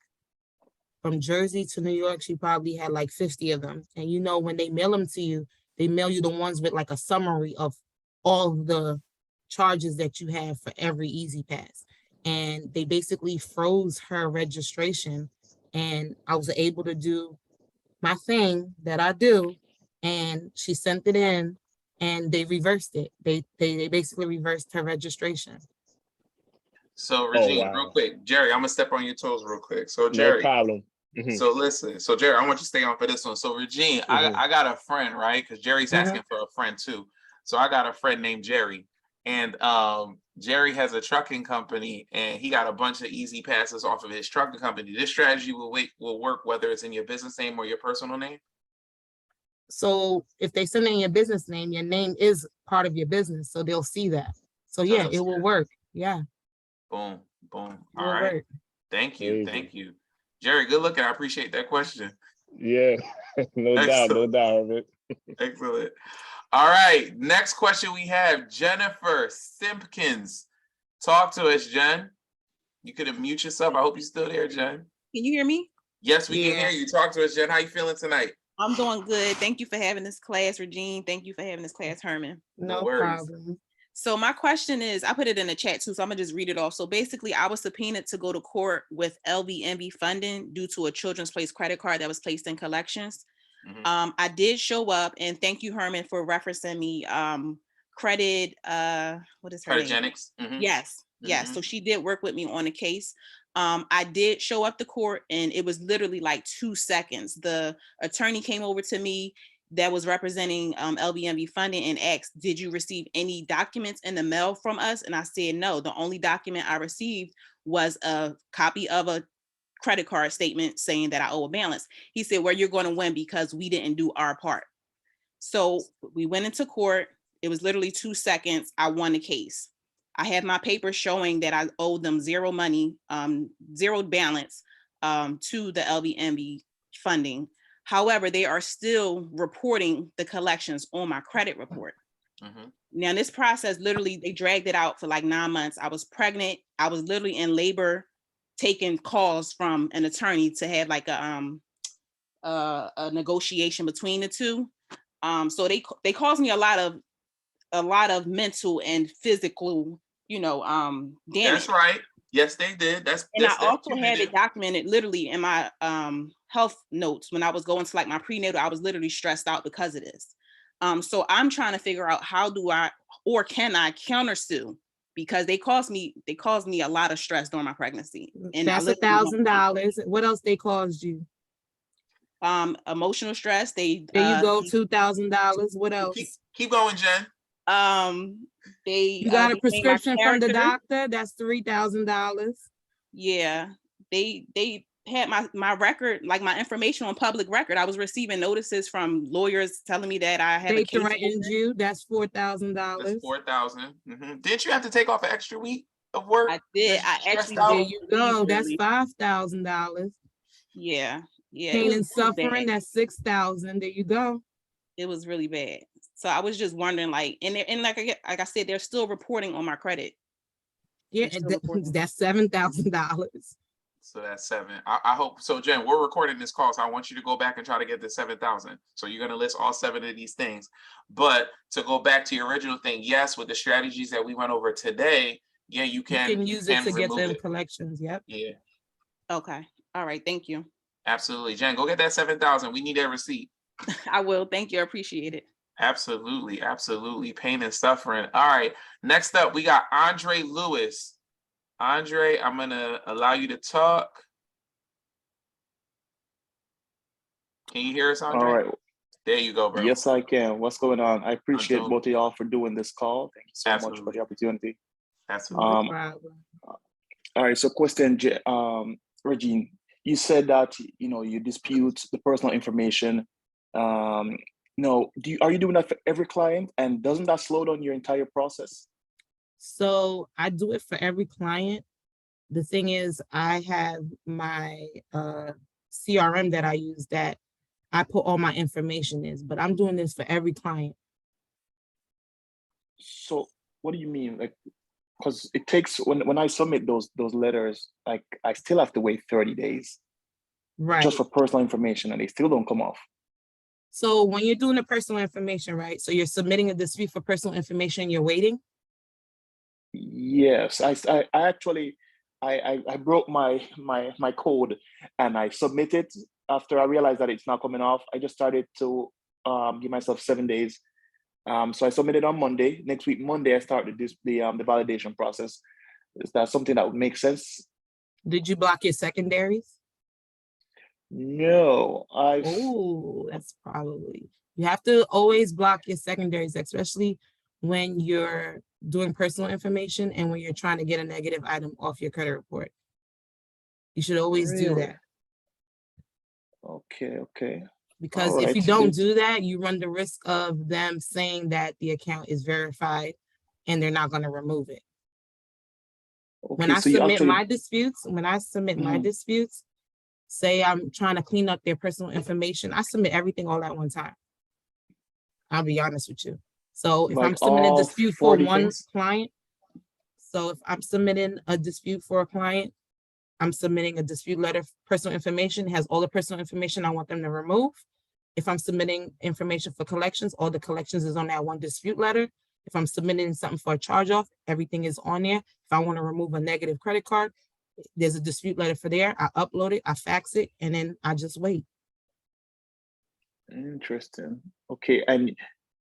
from Jersey to New York, she probably had like 50 of them. And when they mail them to you, they mail you the ones with like a summary of all the charges that you have for every Easy Pass. And they basically froze her registration. And I was able to do my thing that I do. And she sent it in, and they reversed it. They basically reversed her registration. So Regine, real Wow. quick, Jerry, I'm gonna step on your toes real quick. So No Jerry, problem. Mhm. so listen, so Jerry, I want you to stay on for this one. So Regine, I got a friend, right? Because Jerry's asking for a friend too. So I got a friend named Jerry, and Jerry has a trucking company, and he got a bunch of Easy Passes off of his trucking company. This strategy will work whether it's in your business name or your personal name. So if they send in your business name, your name is part of your business, so they'll see that. So yeah, they'll it see will that. work. Yeah, Boom. it All will right. work. Thank you. Amazing. Jerry, good looking. I appreciate that question. Yeah, no doubt, no Excellent. doubt, man. Excellent. All right. Next question we have Jennifer Simpkins. Talk to us, Jen. You could unmute yourself. I hope you're still there, Jen. Can you hear me? Yes, we can Yeah. hear you. Talk to us, Jen. How you feeling tonight? I'm doing good. Thank you for having this class, Regine. Thank you for having this class, Herman. No No worries. problem. So my question is, I put it in the chat too, so I'm gonna just read it off. So basically, I was subpoenaed to go to court with LVMB funding due to a Children's Place credit card that was placed in collections. Mhm. I did show up, and thank you, Herman, for referencing me. Credit, what is her name? Creditgenics. Mhm. Yes. So she did work with me on the case. I did show up to court, and it was literally like 2 seconds. The attorney came over to me. that was representing LVMV funding and asked, did you receive any documents in the mail from us? And I said, no, the only document I received was a copy of a credit card statement saying that I owe a balance. He said, well, you're going to win because we didn't do our part. So we went into court. It was literally 2 seconds. I won the case. I had my paper showing that I owed them zero money, zero balance to the LVMV funding. However, they are still reporting the collections on my credit report. Now, this process, literally, they dragged it out for like 9 months. I was pregnant. I was literally in labor, taking calls from an attorney to have like a negotiation between the two. So they caused me a lot of mental and physical, damage. That's right. Yes, they did. And I also had it documented literally in my health notes when I was going to like my prenatal. I was literally stressed out because of this. So I'm trying to figure out how do I or can I countersue, because they caused me a lot of stress during my pregnancy. And that's $1,000. What else they caused you? Emotional stress. There you go, $2,000. What else? Keep going, Jen. You got a prescription from the doctor. That's $3,000. Yeah, they had my record, like my information on public record. I was receiving notices from lawyers telling me that I had they threatened you. That's $4,000. That's $4,000. Didn't you have to take off an extra week of work? I did. I actually did. There you go. That's $5,000. Yeah. Pain and suffering. That's $6,000. There you go. It was really bad. So I was just wondering, like, and like I said, they're still reporting on my credit. Yeah, that's $7,000. So that's $7,000. I hope so. Jen, we're recording this call, so I want you to go back and try to get the $7,000. So you're going to list all 7 of these things. But to go back to your original thing, yes, with the strategies that we went over today, yeah, you can use it to get them collections. Yep. Yeah. Okay. All right. Thank you. Absolutely, Jen. Go get that $7,000. We need that receipt. I will. Thank you. I appreciate it. Absolutely, absolutely. Pain and suffering. All right. Next up, we got Andre Lewis. Andre, I'm gonna allow you to talk. Can you hear us, Andre? All right. There you go, bro. Yes, I can. What's going on? I appreciate both of y'all for doing this call. Thank you so much for the opportunity. Absolutely. All right. So, question, Regine, you said that you dispute the personal information. No, are you doing that for every client? And doesn't that slow down your entire process? So I do it for every client. The thing is, I have my CRM that I use that I put all my information in, but I'm doing this for every client. So what do you mean? Like, because it takes, when I submit those letters, like I still have to wait 30 days. Right. Just for personal information, and they still don't come off. So when you're doing the personal information, right? So you're submitting a dispute for personal information, you're waiting? Yes, I actually broke my code and I submitted after I realized that it's not coming off. I just started to give myself 7 days. So I submitted on Monday. Next week, Monday, I started the validation process. Is that something that would make sense? Did you block your secondaries? No, Oh, that's probably, you have to always block your secondaries, especially when you're doing personal information and when you're trying to get a negative item off your credit report. You should always do that. Okay. Because if you don't do that, you run the risk of them saying that the account is verified and they're not going to remove it. When I submit my disputes, say I'm trying to clean up their personal information, I submit everything all at one time. I'll be honest with you. So if I'm submitting a dispute for one client, so if I'm submitting a dispute for a client, I'm submitting a dispute letter, personal information, has all the personal information I want them to remove. If I'm submitting information for collections, all the collections is on that one dispute letter. If I'm submitting something for a charge off, everything is on there. If I want to remove a negative credit card, there's a dispute letter for there. I upload it, I fax it, and then I just wait. Interesting. Okay, and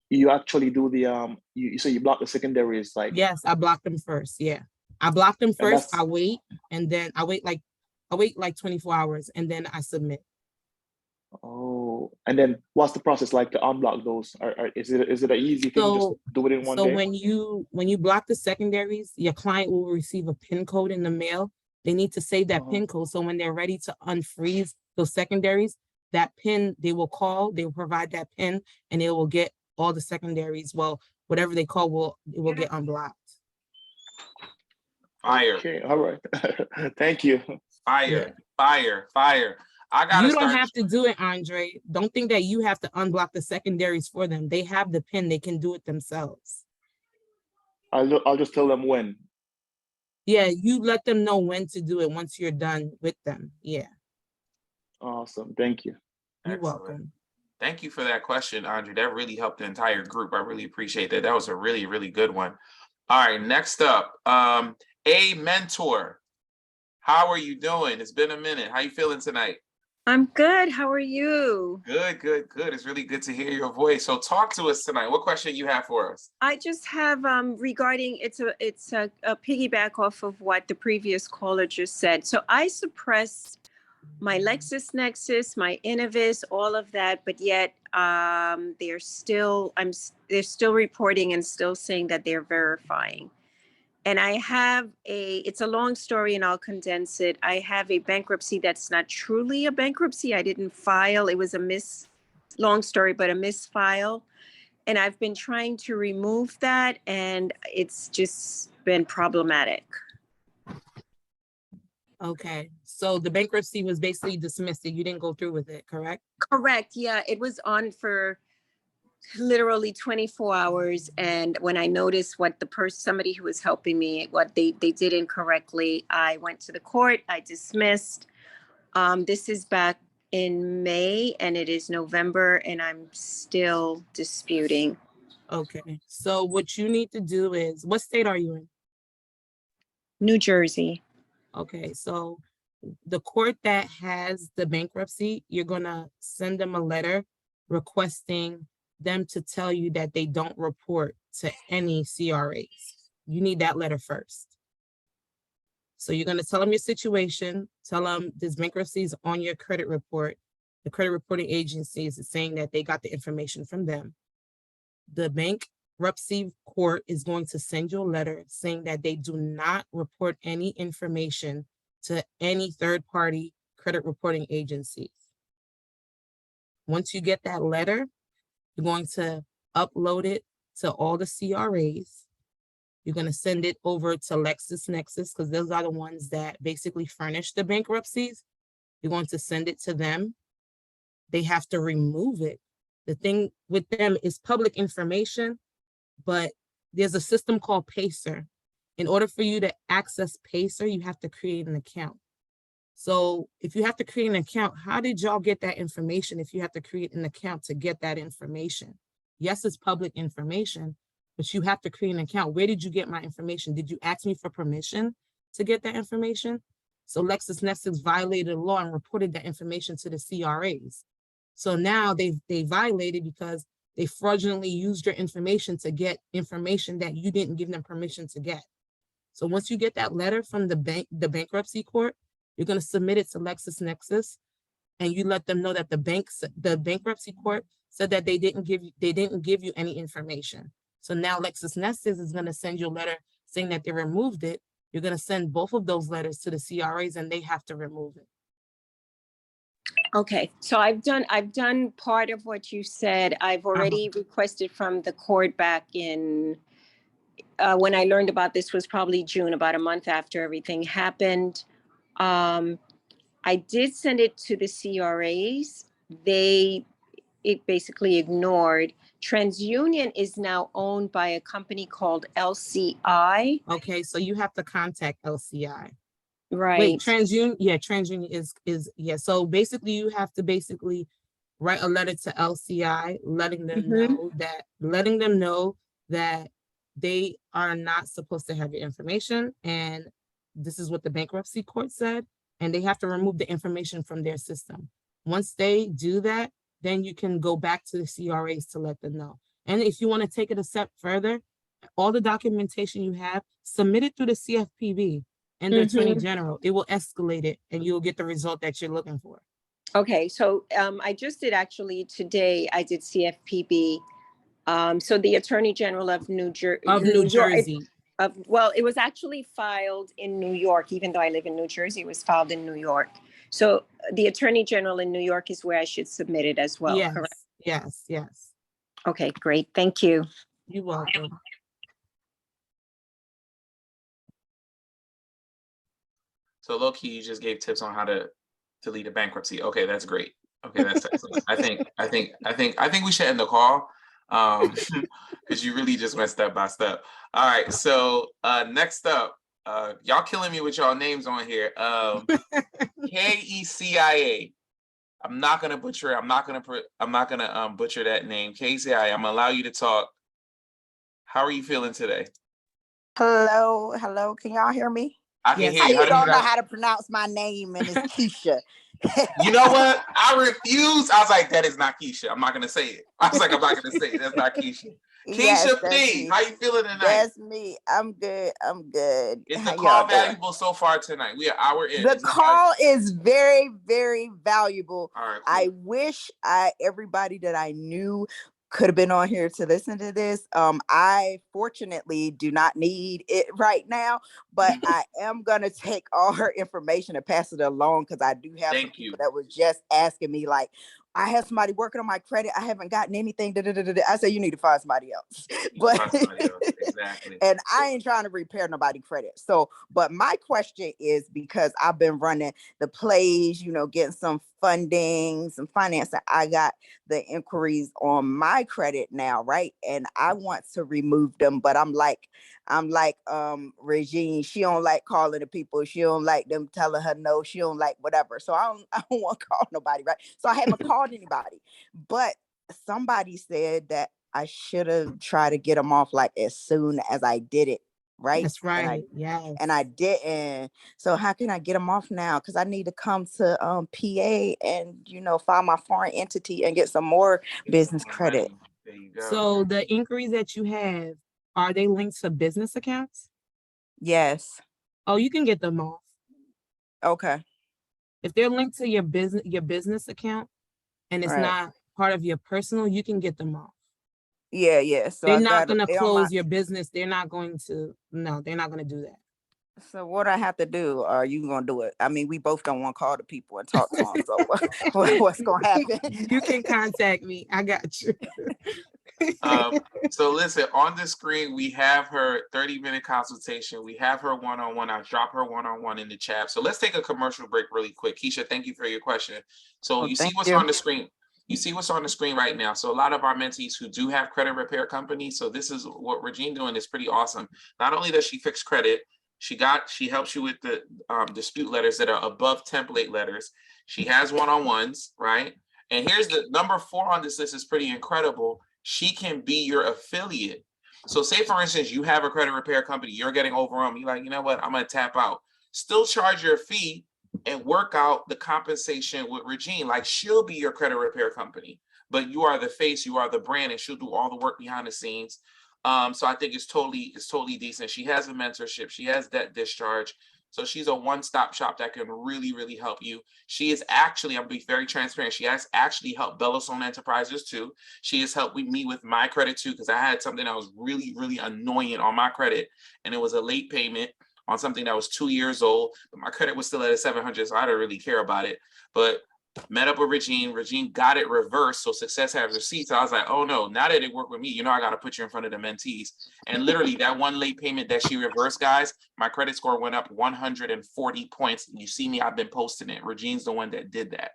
you actually do the you say you block the secondaries, like? Yes, I block them first. Yeah, I block them first. I wait, and then I wait like 24 hours, and then I submit. Oh, and then what's the process like to unblock those? Is it an easy thing? Just So, do it in one so day? when you block the secondaries, your client will receive a PIN code in the mail. They need to save that PIN code. So when they're ready to unfreeze those secondaries, that PIN, they will call, they will provide that PIN, and it will get all the secondaries. Well, whatever they call it will get unblocked. Fire, Okay, all right. Thank you. fire, fire, fire. I gotta You don't start. have to do it, Andre. Don't think that you have to unblock the secondaries for them. They have the PIN, they can do it themselves. I'll just tell them when. Yeah, you let them know when to do it once you're done with them. Yeah, Awesome. Thank you. you're Excellent. welcome. Thank you for that question, Andre. That really helped the entire group. I really appreciate that. That was a really, really good one. All right, next up, a mentor. How are you doing? It's been a minute. How you feeling tonight? I'm good. How are you? Good, good, good. It's really good to hear your voice. So talk to us tonight. What question you have for us? I just have regarding it's a piggyback off of what the previous caller just said. So I suppressed my LexisNexis, my Innovis, all of that, but yet they're still reporting and still saying that they're verifying. And I have it's a long story and I'll condense it. I have a bankruptcy that's not truly a bankruptcy. I didn't file. It was a long story, but a misfile. And I've been trying to remove that and it's just been problematic. Okay, so the bankruptcy was basically dismissed. You didn't go through with it, correct? Correct. Yeah, it was on for literally 24 hours. And when I noticed what somebody who was helping me, what they did incorrectly, I went to the court, I dismissed. This is back in May and it is November and I'm still disputing. Okay, so what you need to do is, what state are you in? New Jersey. Okay, so the court that has the bankruptcy, you're gonna send them a letter requesting them to tell you that they don't report to any CRAs. You need that letter first. So you're gonna tell them your situation, tell them this bankruptcy is on your credit report. The credit reporting agency is saying that they got the information from them. The bankruptcy court is going to send you a letter saying that they do not report any information to any third-party credit reporting agencies. Once you get that letter, you're going to upload it to all the CRAs. You're going to send it over to LexisNexis because those are the ones that basically furnish the bankruptcies. You're going to send it to them. They have to remove it. The thing with them is public information, but there's a system called Pacer. In order for you to access Pacer, you have to create an account. So if you have to create an account, how did y'all get that information if you have to create an account to get that information? Yes, it's public information, but you have to create an account. Where did you get my information? Did you ask me for permission to get that information? So LexisNexis violated the law and reported that information to the CRAs. So now they violated because they fraudulently used your information to get information that you didn't give them permission to get. So once you get that letter from the bankruptcy court, you're going to submit it to LexisNexis, and you let them know that the bankruptcy court said that they didn't give you any information. So now LexisNexis is going to send you a letter saying that they removed it. You're going to send both of those letters to the CRAs, and they have to remove it. Okay, so I've done part of what you said. I've already requested from the court back in when I learned about this was probably June, about a month after everything happened. I did send it to the CRAs. It basically ignored. TransUnion is now owned by a company called LCI. Okay, so you have to contact LCI. Right. Wait, TransUnion, yeah, TransUnion is yeah. So basically you have to write a letter to LCI, letting them know that they are not supposed to have your information. And this is what the bankruptcy court said, and they have to remove the information from their system. Once they do that, then you can go back to the CRAs to let them know. And if you want to take it a step further, all the documentation you have, submit it through the CFPB and the Attorney General. It will escalate it and you'll get the result that you're looking for. Okay, so I just did actually today, I did CFPB. So the Attorney General of New Jersey. Well, it was actually filed in New York, even though I live in New Jersey, it was filed in New York. So the Attorney General in New York is where I should submit it as well, Yes, correct? yes. Okay, great. Thank you. You're welcome. So low key, you just gave tips on how to lead a bankruptcy. Okay, that's great. Okay, that's excellent. I think we should end the call. Because you really just went step by step. All right, so next up, y'all killing me with y'all names on here. KECIA. I'm not gonna butcher it. I'm not gonna butcher that name. KECIA. I'm gonna allow you to talk. How are you feeling today? Hello. Can y'all hear me? I can hear How you. you don't know how to pronounce my name and it's Keisha. You know what? I refused. I was like, that is not Keisha. I'm not gonna say it. I was like, I'm not gonna say it. That's not Keisha. Yes, Keisha that's P, me. how you feeling tonight? That's me. I'm good. Is How the y'all call doing? valuable so far tonight? We are hour in. The call is very, very valuable. All right, cool. I wish everybody that I knew could have been on here to listen to this. I fortunately do not need it right now, but I am gonna take all her information and pass it along because I do have some people that was just asking me like, I have somebody working on my credit. I haven't gotten anything. I say you need to find somebody else. Exactly. And I ain't trying to repair nobody credit. So, but my question is because I've been running the plays, getting some funding, some financing. I got the inquiries on my credit now, right? And I want to remove them, but I'm like Regine. She don't like calling the people. She don't like them telling her no. She don't like whatever. So I don't want to call nobody, right? So I haven't called anybody. But somebody said that I should have tried to get them off like as soon as I did it, right? That's right. And I didn't. So how can I get them off now? Because I need to come to PA and file my foreign entity and get some more business credit. There you go. So the inquiries that you have, are they linked to business accounts? Yes. Oh, you can get them off. Okay. If they're linked to your business account and it's not part of your personal, you can get them off. Yeah. So they're not going to close your business. They're not going to do that. So what I have to do, or are you going to do it? I mean, we both don't want to call the people and talk to them. So what's going to happen? You can contact me. I got you. So listen, on the screen, we have her 30-minute consultation. We have her one-on-one. I'll drop her one-on-one in the chat. So let's take a commercial break really quick. Keisha, thank you for your question. So you see what's on the screen. You see what's on the screen right now. So a lot of our mentees who do have credit repair companies. So this is what Regine doing is pretty awesome. Not only does she fix credit, she helps you with the dispute letters that are above template letters. She has one-on-ones, right? And here's the number 4 on this list is pretty incredible. She can be your affiliate. So say, for instance, you have a credit repair company, you're getting overwhelmed. You're like, you know what? I'm going to tap out. Still charge your fee and work out the compensation with Regine. Like she'll be your credit repair company, but you are the face, you are the brand, and she'll do all the work behind the scenes. So I think it's totally decent. She has a mentorship. She has debt discharge. So she's a one-stop shop that can really, really help you. She is actually, I'm being very transparent. She has actually helped Bellastone Enterprises too. She has helped me with my credit too, because I had something that was really, really annoying on my credit. And it was a late payment on something that was 2 years old, but my credit was still at a 700, so I didn't really care about it. But met up with Regine. Regine got it reversed, so success has receipts. So I was like, oh no, now that it worked with me, I got to put you in front of the mentees. And literally that one late payment that she reversed, guys, my credit score went up 140 points. You see me, I've been posting it. Regine's the one that did that,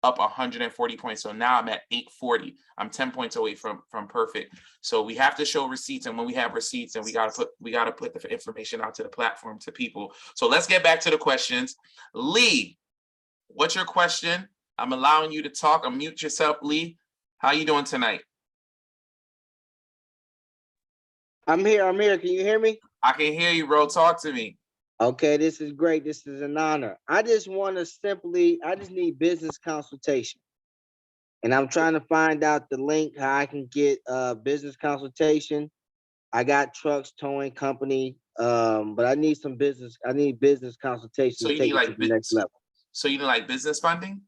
up 140 points. So now I'm at 840. I'm 10 points away from perfect. So we have to show receipts, and when we have receipts, and we got to put the information out to the platform, to people. So let's get back to the questions. Lee, what's your question? I'm allowing you to talk. Unmute yourself, Lee. How you doing tonight? I'm here. Can you hear me? I can hear you, bro. Talk to me. Okay, this is great. This is an honor. I just need business consultation. And I'm trying to find out the link, how I can get business consultation. I got trucks, towing company, but I need business consultation to take it to the next level. So you need like business funding?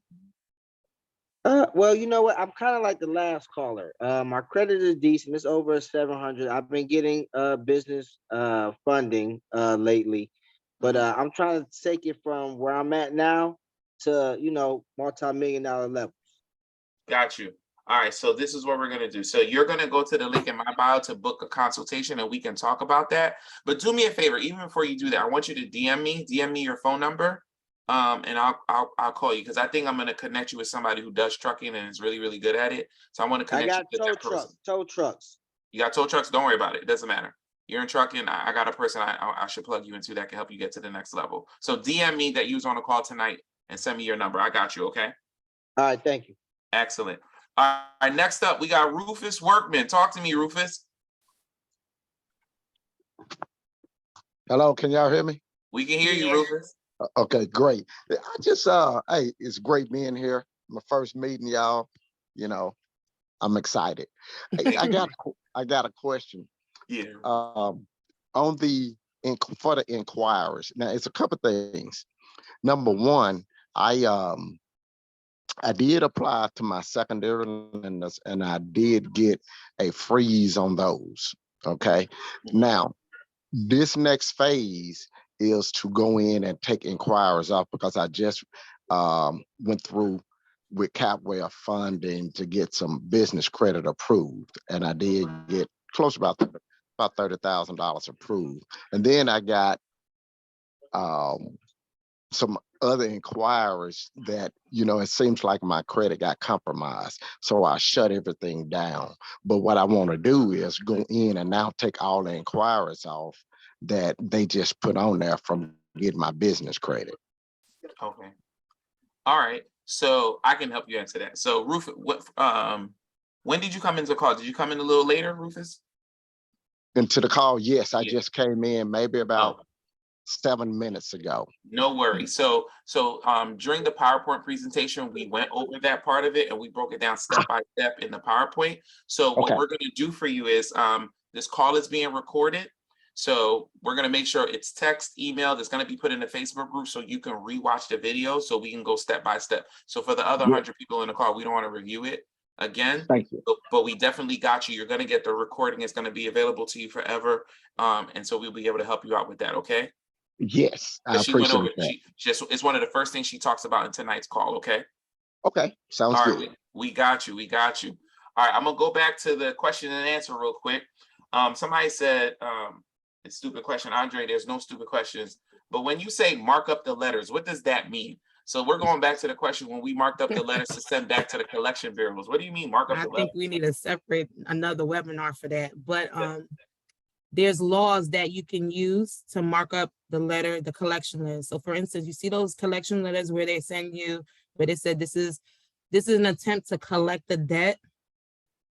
Well, you know what? I'm kind of like the last caller. My credit is decent. It's over 700. I've been getting business funding lately, but I'm trying to take it from where I'm at now to, multi-million-dollar level. Got you. All right, so this is what we're gonna do. So you're gonna go to the link in my bio to book a consultation and we can talk about that. But do me a favor, even before you do that, I want you to DM me your phone number. And I'll call you because I think I'm gonna connect you with somebody who does trucking and is really, really good at it. So I want to I connect got you with tow that person. trucks. Tow trucks. You got tow trucks? Don't worry about it. It doesn't matter. You're in trucking. I got a person I should plug you into that can help you get to the next level. So DM me that you was on a call tonight and send me your number. I got you, okay? All right, thank you. Excellent. All right, next up, we got Rufus Workman. Talk to me, Rufus. Hello, can y'all hear me? We can hear you, Rufus. Okay, great. I just hey, it's great being here. My first meeting, y'all. You know, I'm excited. I got a question. Yeah. On the for the inquirers. Now it's a couple things. Number one, I did apply to my secondary lenders and I did get a freeze on those. Okay. Now, this next phase is to go in and take inquiries off because I just went through with Capwell funding to get some business credit approved. And I did get close to about $30,000 approved. And then I got some other inquiries that, it seems like my credit got compromised. So I shut everything down. But what I want to do is go in and now take all the inquiries off that they just put on there from getting my business credit. Okay. All right. So I can help you answer that. So Rufus, when did you come into the call? Did you come in a little later, Rufus? Into the call, yes. I just came in maybe about 7 minutes ago. No worries. So during the PowerPoint presentation, we went over that part of it and we broke it down step by step in the PowerPoint. So what we're going to do for you is this call is being recorded. So we're going to make sure it's text, email that's going to be put in the Facebook group so you can rewatch the video so we can go step by step. So for the other 100 people in the call, we don't want to review it again. Thank you. But we definitely got you. You're going to get the recording. It's going to be available to you forever. And so we'll be able to help you out with that. Okay. Yes, I appreciate that. It's one of the first things she talks about in tonight's call. Okay. Okay. Sounds all good. Right, we got you. We got you. All right. I'm going to go back to the question and answer real quick. Somebody said, it's a stupid question, Andre. There's no stupid questions. But when you say mark up the letters, what does that mean? So we're going back to the question when we marked up the letters to send back to the collection bureaus. What do you mean mark up the letters? I think we need to separate another webinar for that. But there's laws that you can use to mark up the letter, the collection letter. So for instance, you see those collection letters where they send you, where they said this is an attempt to collect the debt.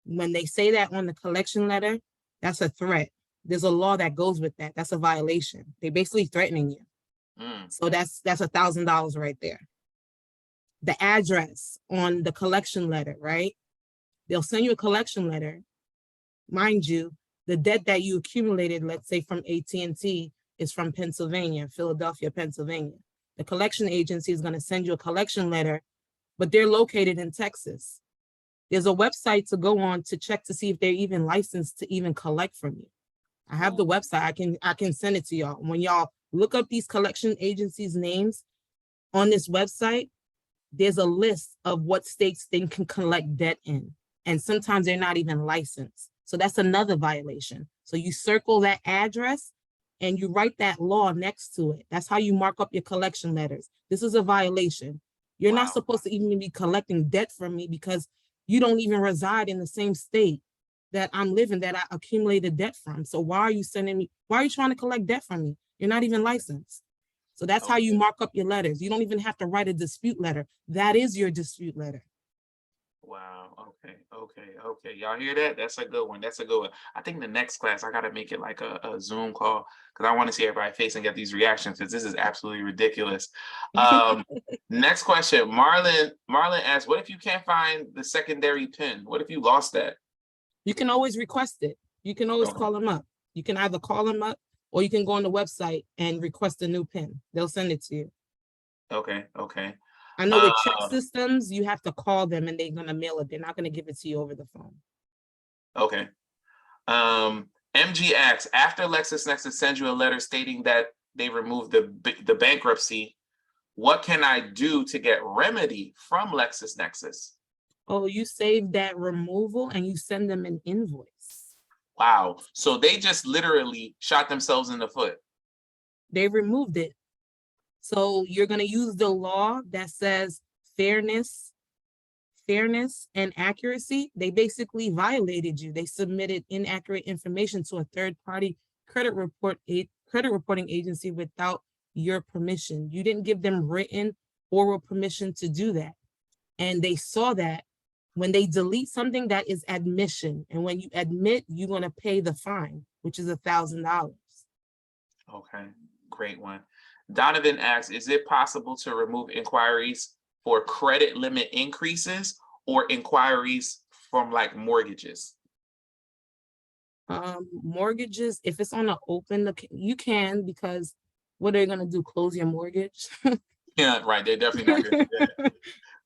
When they say that on the collection letter, that's a threat. There's a law that goes with that. That's a violation. They're basically threatening you. So that's $1,000 right there. The address on the collection letter, right? They'll send you a collection letter. Mind you, the debt that you accumulated, let's say from AT&T, is from Pennsylvania, Philadelphia, Pennsylvania. The collection agency is going to send you a collection letter, but they're located in Texas. There's a website to go on to check to see if they're even licensed to even collect from you. I have the website. I can send it to y'all. When y'all look up these collection agencies' names on this website, there's a list of what states they can collect debt in. And sometimes they're not even licensed. So that's another violation. So you circle that address and you write that law next to it. That's how you mark up your collection letters. This is a violation. You're not supposed to even be collecting debt from me because you don't even reside in the same state that I'm living, that I accumulated debt from. So why are you trying to collect debt from me? You're not even licensed. So that's how you mark up your letters. You don't even have to write a dispute letter. That is your dispute letter. Wow. Okay. Y'all hear that? That's a good one. I think the next class, I got to make it like a Zoom call because I want to see everybody's face and get these reactions because this is absolutely ridiculous. Next question. Marlon asks, what if you can't find the secondary PIN? What if you lost that? You can always request it. You can always call them up. You can either call them up or you can go on the website and request a new PIN. They'll send it to you. Okay. I know with check Um, systems, you have to call them and they're gonna mail it. They're not gonna give it to you over the phone. Okay. MG asks, after LexisNexis sends you a letter stating that they removed the bankruptcy, what can I do to get remedy from LexisNexis? Oh, you save that removal and you send them an invoice. Wow. So they just literally shot themselves in the foot. They removed it. So you're gonna use the law that says fairness and accuracy. They basically violated you. They submitted inaccurate information to a third-party credit reporting agency without your permission. You didn't give them written oral permission to do that. And they saw that when they delete something, that is admission. And when you admit, you're gonna pay the fine, which is $1,000. Okay, great one. Donovan asks, is it possible to remove inquiries for credit limit increases or inquiries from like mortgages? Mortgages, if it's on an open, you can, because what are they gonna do? Close your mortgage? Yeah, right. They're definitely not gonna do that.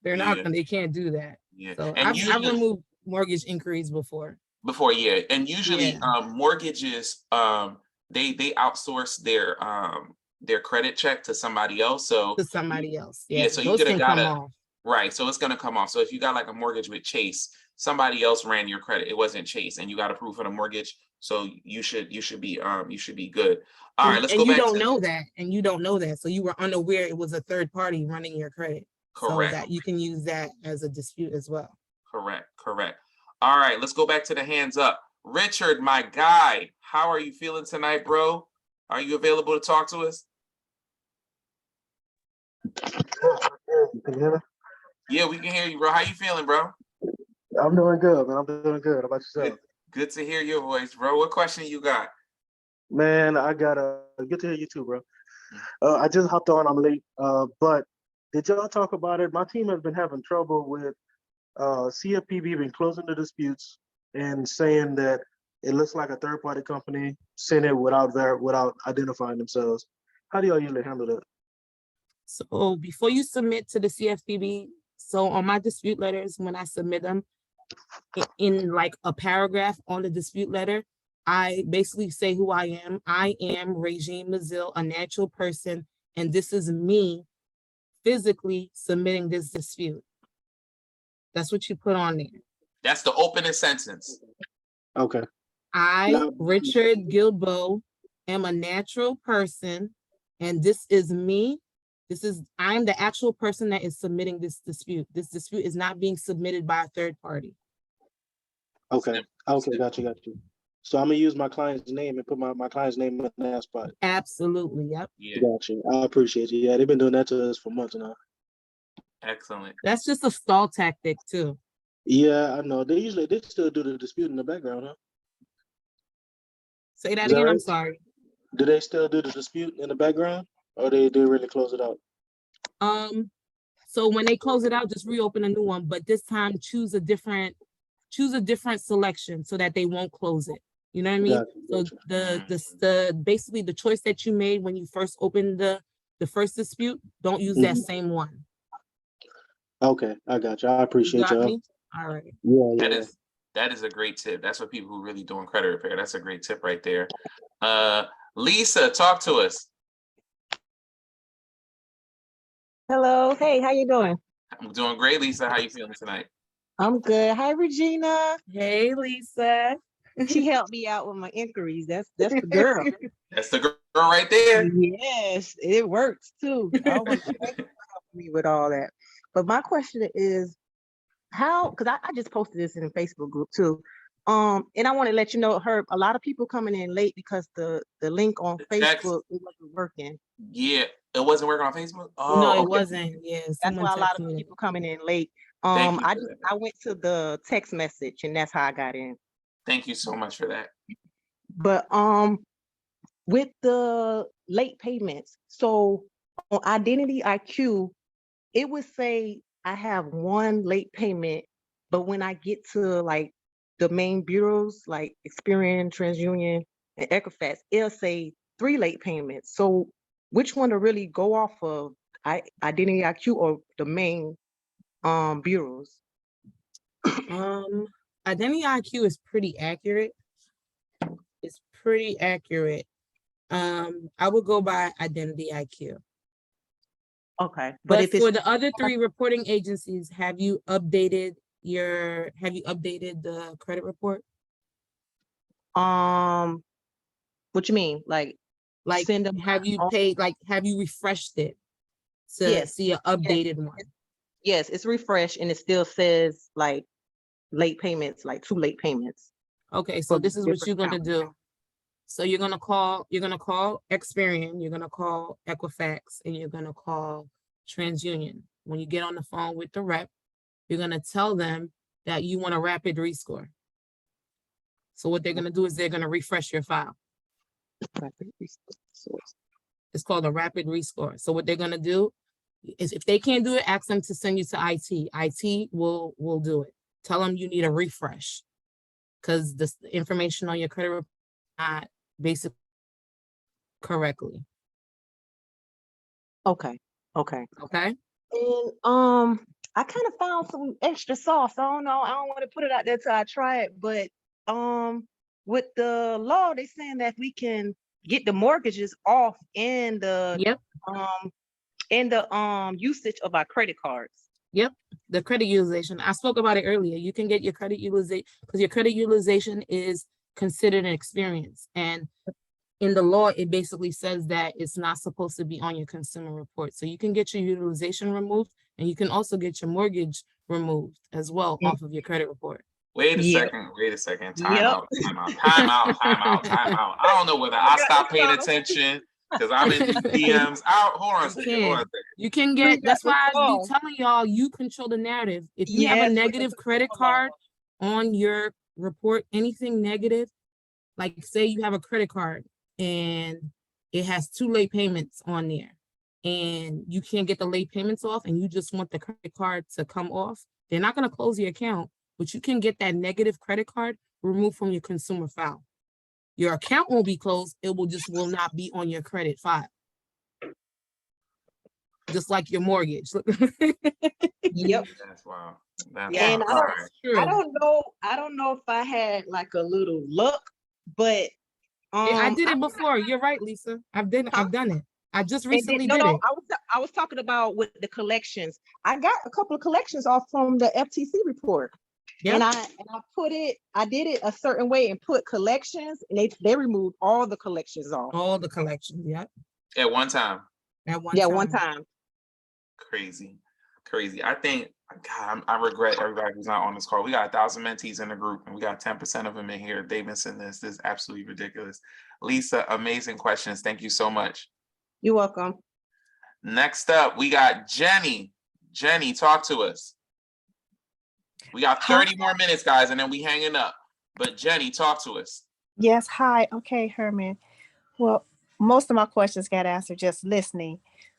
They're Yeah. not, they can't do that. Yeah. So And I've usually removed mortgage inquiries before. yeah. And usually Yeah. mortgages, they outsource their credit check to somebody else. So To somebody else. yeah, Yeah, so you those could have can come got off. right. So it's gonna come off. So if you got like a mortgage with Chase, somebody else ran your credit. It wasn't Chase, and you got approved for the mortgage. So you should be good. All right, let's And go you back don't to know that, and you don't know that. So you were unaware it was a third party running your credit. So correct. that you can use that as a dispute as well. Correct. All right, let's go back to the hands up. Richard, my guy, how are you feeling tonight, bro? Are you available to talk to us? Can you hear me? Yeah, we can hear you, bro. How you feeling, bro? I'm doing good, man. I'm doing good. How about yourself? Good to hear your voice, bro. What question you got? Man, I got good to hear you too, bro. I just hopped on. I'm late. But did y'all talk about it? My team has been having trouble with CFPB been closing the disputes and saying that it looks like a third party company sent it without identifying themselves. How do y'all usually handle that? So before you submit to the CFPB, so on my dispute letters, when I submit them in like a paragraph on the dispute letter, I basically say who I am. I am Regine Mazil, a natural person, and this is me physically submitting this dispute. That's what you put on there. That's the opening sentence. Okay. I, Richard Gilbo, am a natural person, and this is me. I'm the actual person that is submitting this dispute. This dispute is not being submitted by a third party. Okay. Okay, got you. So I'm gonna use my client's name and put my client's name in that spot. Absolutely, yep. Yeah. Got you. I appreciate you. Yeah, they've been doing that to us for months now. Excellent. That's just a stall tactic too. Yeah, I know. They still do the dispute in the background, huh? Say that Is that again, I'm right? sorry. Do they still do the dispute in the background, or they really close it out? So when they close it out, just reopen a new one, but this time choose a different selection so that they won't close it. You know what I mean? Gotcha. So the basically the choice that you made when you first opened the first dispute, don't use that same one. Okay, I got you. I You appreciate got y'all. me? All right. Yeah. That is a great tip. That's what people who really doing credit repair. That's a great tip right there. Lisa, talk to us. Hello. Hey, how you doing? I'm doing great, Lisa. How you feeling tonight? I'm good. Hi, Regina. Hey, Lisa. She helped me out with my inquiries. That's the girl. That's the girl right there. Yes, it works too. Oh my God, thank you for helping me with all that. But my question is, how? Because I just posted this in a Facebook group too. And I want to let you know, Herb, a lot of people coming in late because the link on Facebook it wasn't working. Yeah, it wasn't working on Facebook. Oh, No, it okay. wasn't. Yeah, That's why a lot of people coming in late. Thank you I went to the text message and that's how I got in. Thank you so much for that. But with the late payments, so on Identity IQ, it would say I have one late payment, but when I get to like the main bureaus like Experian, TransUnion, and Equifax, it'll say 3 late payments. So which one to really go off of? Identity IQ or the main bureaus? Identity IQ is pretty accurate. It's pretty accurate. I would go by Identity IQ. Okay, But if it's for the other three reporting agencies, have you updated the credit report? what you mean? Like send them have you paid, have you refreshed it to Yes. see an updated one? Yes, it's refreshed and it still says like late payments, like 2 late payments. Okay, so for this is what different you're gonna accounts. do. So you're gonna call Experian, you're gonna call Equifax, and you're gonna call TransUnion. When you get on the phone with the rep, you're gonna tell them that you want a rapid rescore. So what they're gonna do is they're gonna refresh your file. It's called a rapid rescore. So what they're gonna do is, if they can't do it, ask them to send you to IT. IT will do it. Tell them you need a refresh, because the information on your credit report is not basically correctly. Okay. Okay. And I kind of found some extra sauce. I don't know. I don't want to put it out there till I try it, but with the law, they saying that we can get the mortgages off in the usage of our credit cards. Yep, the credit utilization. I spoke about it earlier. You can get your credit utilization because your credit utilization is considered an experience. And in the law, it basically says that it's not supposed to be on your consumer report. So you can get your utilization removed, and you can also get your mortgage removed as well off of your credit report. Wait a second. Time out. I don't know whether I stopped paying attention because I'm in these DMs. Hold on a second. You can get, that's why I be telling y'all, you control the narrative. If you have a negative credit card on your report, anything negative, like say you have a credit card and it has 2 late payments on there, and you can't get the late payments off, and you just want the credit card to come off, they're not going to close your account, but you can get that negative credit card removed from your consumer file. Your account won't be closed, it will not be on your credit file. Just like your mortgage. Yep. That's wow. And I don't know if I had like a little luck, but I did it before. You're right, Lisa. I've done it. I just recently did it. I was talking about with the collections. I got a couple of collections off from the FTC report. Yep. And I did it a certain way and put collections, and they removed all the collections off. All the collections, yep. At one time. One time. Crazy. I think, God, I regret everybody who's not on this call. We got 1,000 mentees in the group, and we got 10% of them in here. They've been sending this. This is absolutely ridiculous. Lisa, amazing questions. Thank you so much. You're welcome. Next up, we got Jenny. Jenny, talk to us. We got 30 more minutes, guys, and then we hanging up. But Jenny, talk to us. Yes, hi. Okay, Herman. Well, most of my questions got answered just listening.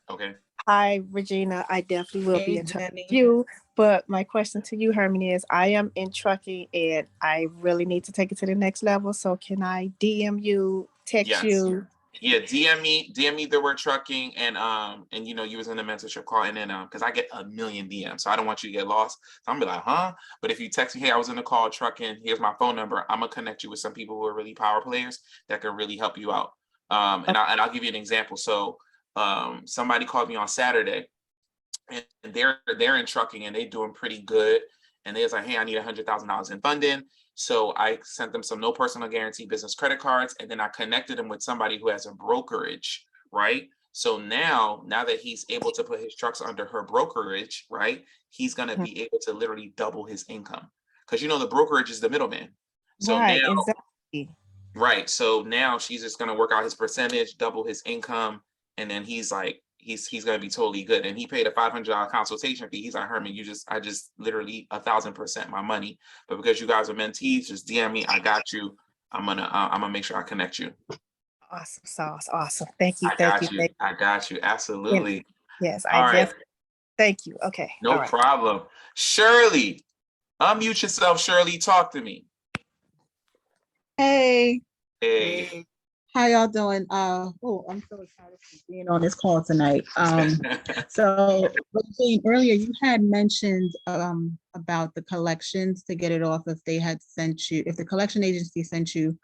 Okay. Hi, Regina. I definitely will be in touch with you. But my question to you, Herman, is I am in trucking and I really need to take it to the next level. So can I DM you, text you? Yeah, DM me the word trucking, and you know, you was in the mentorship call, and then because I get a million DMs, so I don't want you to get lost. So I'm gonna be like, huh? But if you text me, hey, I was in the call trucking, here's my phone number, I'm gonna connect you with some people who are really power players that can really help you out. And I'll give you an example. So somebody called me on Saturday, and they're in trucking and they're doing pretty good. And they was like, hey, I need $100,000 in funding. So I sent them some no personal guarantee business credit cards, and then I connected them with somebody who has a brokerage, right? So now that he's able to put his trucks under her brokerage, right, he's gonna be able to literally double his income, because you know the brokerage is the middleman. So right, now, exactly. Right. So now she's just gonna work out his percentage, double his income, and then he's like, he's gonna be totally good. And he paid a $500 consultation fee. He's like, Herman, I just literally 1,000% my money. But because you guys are mentees, just DM me. I got you. I'm gonna make sure I connect you. Awesome sauce. Awesome. Thank you. I got you. Absolutely. Yes. All right. Thank you. Okay. No problem. Shirley, unmute yourself. Shirley, talk to me. Hey. How y'all doing? Oh, I'm so excited for being on this call tonight. So like saying earlier, you had mentioned about the collections to get it off if they had sent you, if the collection agency sent you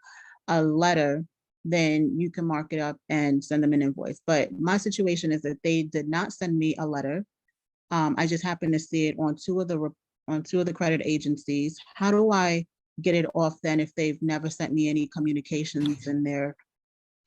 a letter, then you can mark it up and send them an invoice. But my situation is that they did not send me a letter. I just happened to see it on two of the credit agencies. How do I get it off then if they've never sent me any communications and they're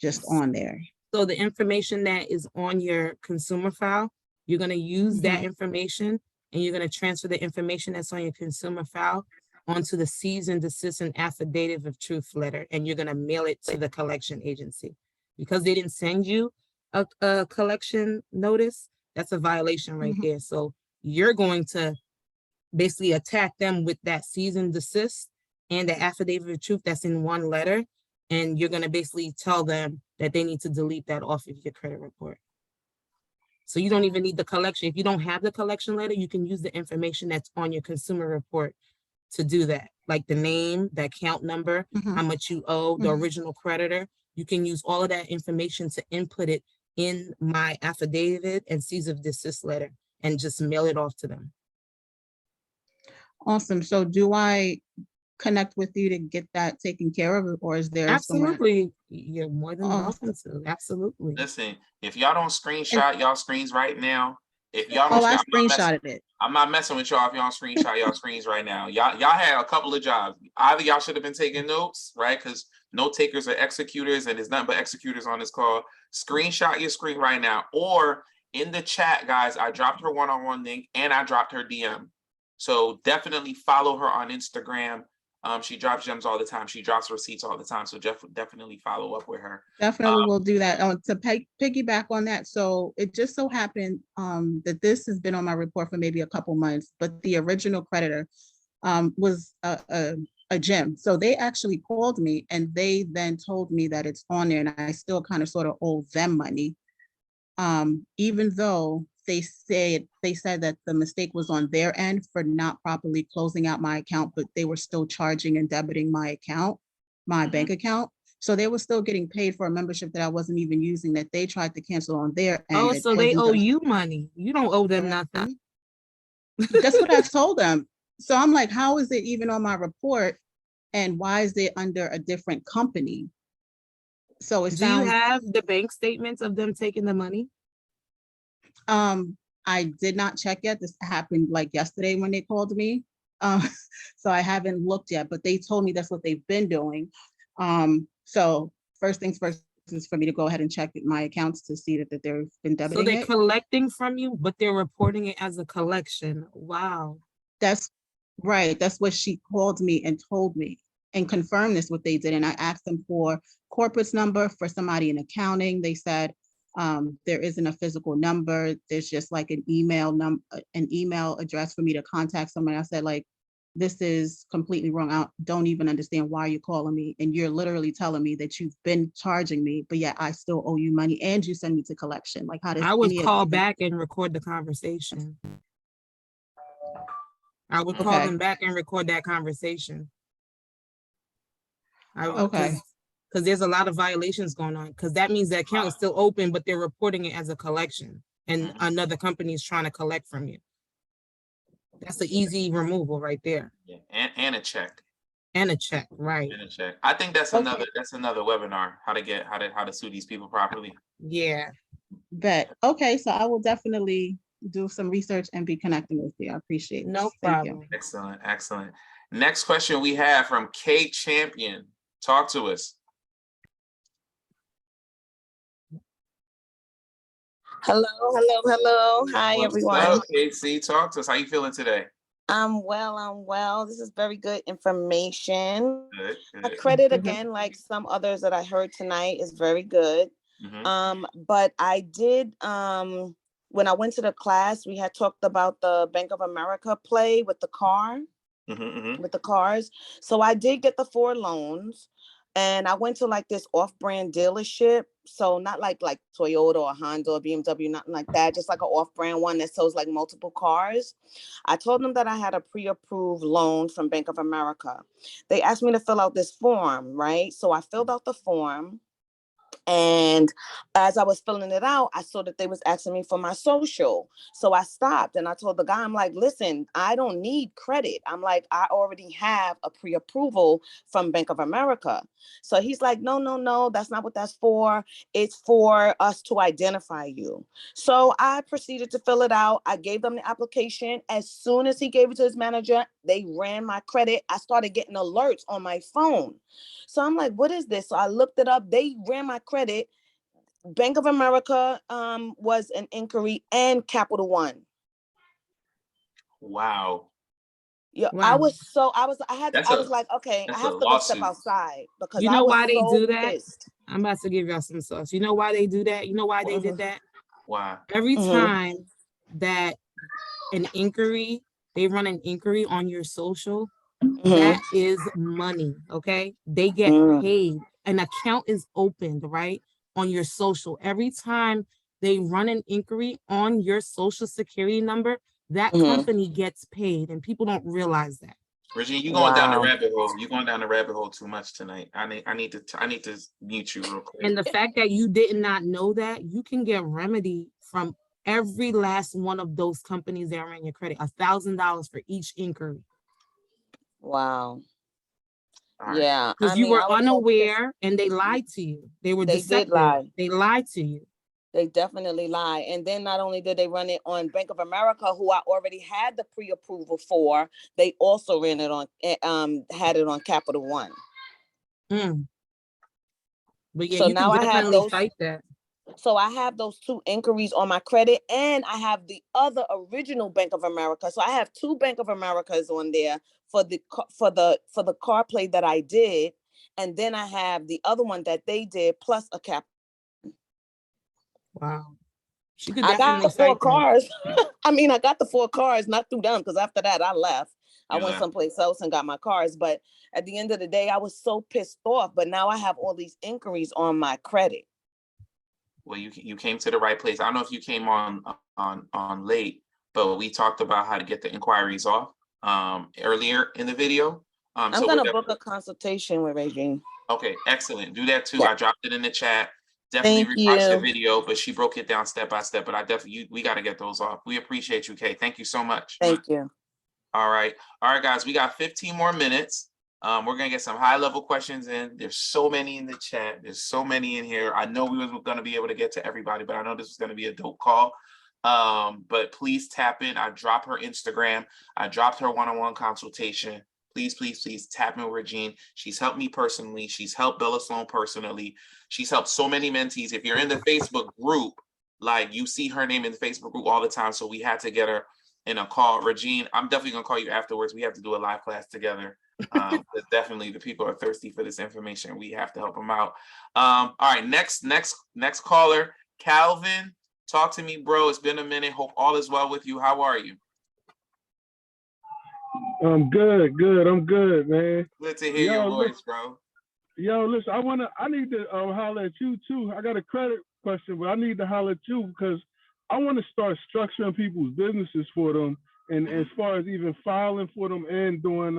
just on there? So the information that is on your consumer file, you're gonna use that information and you're gonna transfer the information that's on your consumer file onto the cease and desist and affidavit of truth letter, and you're gonna mail it to the collection agency. Because they didn't send you a collection notice, that's a violation right there. So you're going to basically attack them with that cease and desist and the affidavit of truth that's in one letter. And you're gonna basically tell them that they need to delete that off of your credit report. So you don't even need the collection. If you don't have the collection letter, you can use the information that's on your consumer report to do that. Like the name, the account number, how much you owe, the original creditor. You can use all of that information to input it in my affidavit and cease of desist letter and just mail it off to them. Awesome. So do I connect with you to get that taken care of, or is there Absolutely, you're more than welcome to. Absolutely. Listen, if y'all don't screenshot y'all screens right now, if y'all don't, I screenshotted it. I'm not messing with y'all if y'all don't screenshot y'all screens right now. Y'all had a couple of jobs. Either y'all should have been taking notes, right? Because note takers are executors, and there's nothing but executors on this call. Screenshot your screen right now, or in the chat, guys. I dropped her one-on-one link and I dropped her DM. So definitely follow her on Instagram. She drops gems all the time. She drops receipts all the time. So definitely follow up with her. Definitely will do that. To piggyback on that. So it just so happened that this has been on my report for maybe a couple months, but the original creditor was a gym. So they actually called me and they then told me that it's on there and I still kind of sort of owe them money. Even though they said that the mistake was on their end for not properly closing out my account, but they were still charging and debiting my account, my bank account. So they were still getting paid for a membership that I wasn't even using, that they tried to cancel on their end. Oh, so they owe you money. You don't owe them nothing. That's what I told them. So I'm like, how is it even on my report? And why is it under a different company? So it sounds. Do you have the bank statements of them taking the money? I did not check yet. This happened like yesterday when they called me. So I haven't looked yet, but they told me that's what they've been doing. So first things first is for me to go ahead and check my accounts to see that they've been debiting So they're it. collecting from you, but they're reporting it as a collection. Wow. That's right. That's what she called me and told me and confirmed this what they did. And I asked them for corporate's number for somebody in accounting. They said there isn't a physical number. There's just like an email address for me to contact someone. I said, like, this is completely wrong. I don't even understand why you're calling me. And you're literally telling me that you've been charging me, but yet I still owe you money and you send me to collection. Like, how does I would call back and record the conversation. I would call them back and record that conversation. Okay. Because there's a lot of violations going on, because that means the account is still open, but they're reporting it as a collection and another company is trying to collect from you. That's the easy removal right there. Yeah, and a check. And a check, right. And a check. I think that's another webinar, how to sue these people properly. Yeah. Bet. Okay, so I will definitely do some research and be connecting with you. I appreciate it. No Thank problem. you. Excellent. Next question we have from K Champion. Talk to us. Hello. Hi, everyone. What's up, Casey? Talk to us. How you feeling today? I'm well. This is very good information. Good. My credit, again, like some others that I heard tonight, is very good. But I did, when I went to the class, we had talked about the Bank of America play with the car, with the cars. So I did get the 4 loans. And I went to like this off-brand dealership. So not like Toyota or Honda or BMW, nothing like that. Just like an off-brand one that sells like multiple cars. I told them that I had a pre-approved loan from Bank of America. They asked me to fill out this form, right? So I filled out the form. And as I was filling it out, I saw that they was asking me for my social. So I stopped and I told the guy, I'm like, listen, I don't need credit. I'm like, I already have a pre-approval from Bank of America. So he's like, no, no, no, that's not what that's for. It's for us to identify you. So I proceeded to fill it out. I gave them the application. As soon as he gave it to his manager, they ran my credit. I started getting alerts on my phone. So I'm like, what is this? So I looked it up. They ran my credit. Bank of America was an inquiry, and Capital One. Wow. Yeah, Wow. I was like, okay, I That's a have to go step lawsuit. outside because You I know was why they so do that? pissed. I'm about to give y'all some sauce. You know why they do that? You know why they did that? Wow. Every Mhm. time that an inquiry, they run an inquiry on your social, that is money, okay? They get paid. An account is opened, right, on your social. Every time they run an inquiry on your social security number, that company gets paid, and people don't realize that. Regine, you going down the rabbit hole. You going down the rabbit hole too much tonight. I need to mute you real quick. And the fact that you did not know that, you can get remedy from every last one of those companies that are in your credit, $1,000 for each inquiry. Wow. Right. Yeah. Because you were unaware and they lied to you. They were deceptive. Did lie. They lied to you. They definitely lie. And then not only did they run it on Bank of America, who I already had the pre-approval for, they also ran it on, had it on Capital One. But yeah, So you now can I have definitely those. fight that. So I have those 2 inquiries on my credit, and I have the other original Bank of America. So I have 2 Bank of Americas on there for the car play that I did, and then I have the other one that they did plus a cap. Wow. She could I got definitely the 4 fight that. cars. I mean, I got the 4 cars, not through them, because after that I left. I went someplace else and got my cars. But at the end of the day, I was so pissed off. But now I have all these inquiries on my credit. Well, you came to the right place. I don't know if you came on late, but we talked about how to get the inquiries off earlier in the video. I'm so gonna book a consultation with Regine. Okay, excellent. Do that too. Yeah. I dropped it in the chat. Definitely Thank rewatch the you. video, but she broke it down step by step. But I definitely we got to get those off. We appreciate you, Kay. Thank you so much. Thank you. All right, guys. We got 15 more minutes. We're gonna get some high-level questions in. There's so many in the chat. There's so many in here. I know we was gonna be able to get to everybody, but I know this was gonna be a dope call. But please tap in. I dropped her Instagram. I dropped her one-on-one consultation. Please, please, please tap in with Regine. She's helped me personally. She's helped Bella Sloan personally. She's helped so many mentees. If you're in the Facebook group, like you see her name in the Facebook group all the time. So we had to get her in a call. Regine, I'm definitely gonna call you afterwards. We have to do a live class together. Definitely the people are thirsty for this information. We have to help them out. All right, next caller, Calvin. Talk to me, bro. It's been a minute. Hope all is well with you. How are you? I'm good. I'm good, man. Good to hear your voice, bro. Yo, listen, I need to holler at you too. I got a credit question, but I need to holler at you because I want to start structuring people's businesses for them, and as far as even filing for them and doing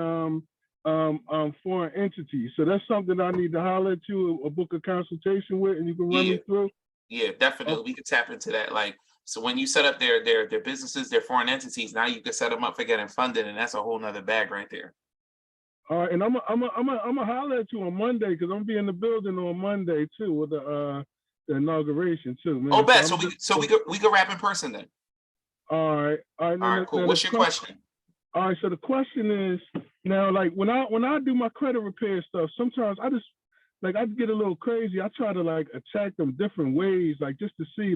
foreign entities. So that's something I need to holler at you, a book a consultation with, and you can run me through. Yeah, definitely. We could tap into that. Like, so when you set up their businesses, their foreign entities, now you can set them up for getting funded, and that's a whole nother bag right there. All right, and I'm a holler at you on Monday because I'm gonna be in the building on Monday too with the inauguration too, man. Oh, bet. So we could wrap in person then. All right. Cool. What's your question? All right, so the question is now, like when I do my credit repair stuff, sometimes I just I get a little crazy. I try to attack them different ways, just to see,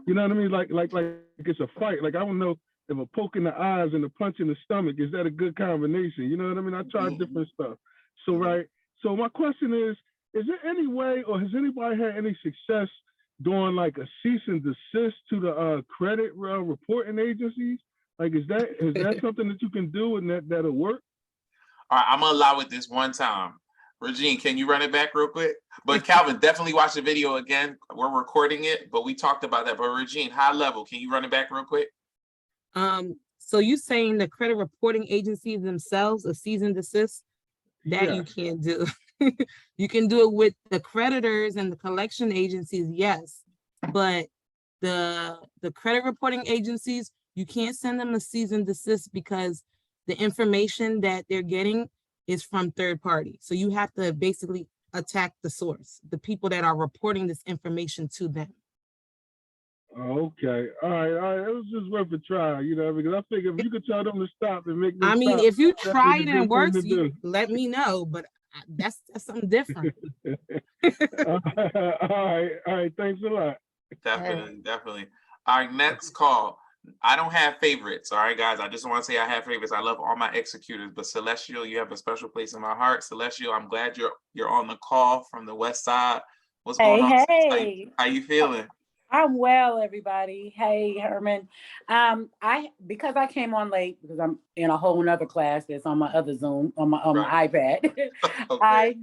you know what I mean, like it's a fight. Like I don't know if a poke in the eyes and a punch in the stomach is that a good combination? You know what I mean? I try different stuff. So right. So my question is there any way, or has anybody had any success doing a cease and desist to the credit reporting agencies? Is that something that you can do and that'll work? All right, I'm gonna allow it this one time. Regine, can you run it back real quick? But Calvin, definitely watch the video again. We're recording it, but we talked about that. But Regine, high level, can you run it back real quick? So you saying the credit reporting agencies themselves, a cease and desist, that you can't do? You can do it with the creditors and the collection agencies, yes. But the credit reporting agencies, you can't send them a cease and desist because the information that they're getting is from third party. So you have to basically attack the source, the people that are reporting this information to them. Okay. All right. It was just worth a try, because I figure if you could tell them to stop and make them I mean, stop, if you that try was it a and it good thing works, to you do. let me know, but that's something different. All right. Thanks a lot. Definitely. All right, next call. I don't have favorites. All right, guys. I just want to say I have favorites. I love all my executors, but Celestial, you have a special place in my heart. Celestial, I'm glad you're on the call from the West Side. What's going on? Hey. How you feeling? I'm well, everybody. Hey, Herman. Because I came on late because I'm in a whole nother class that's on my other Zoom on my iPad. Okay.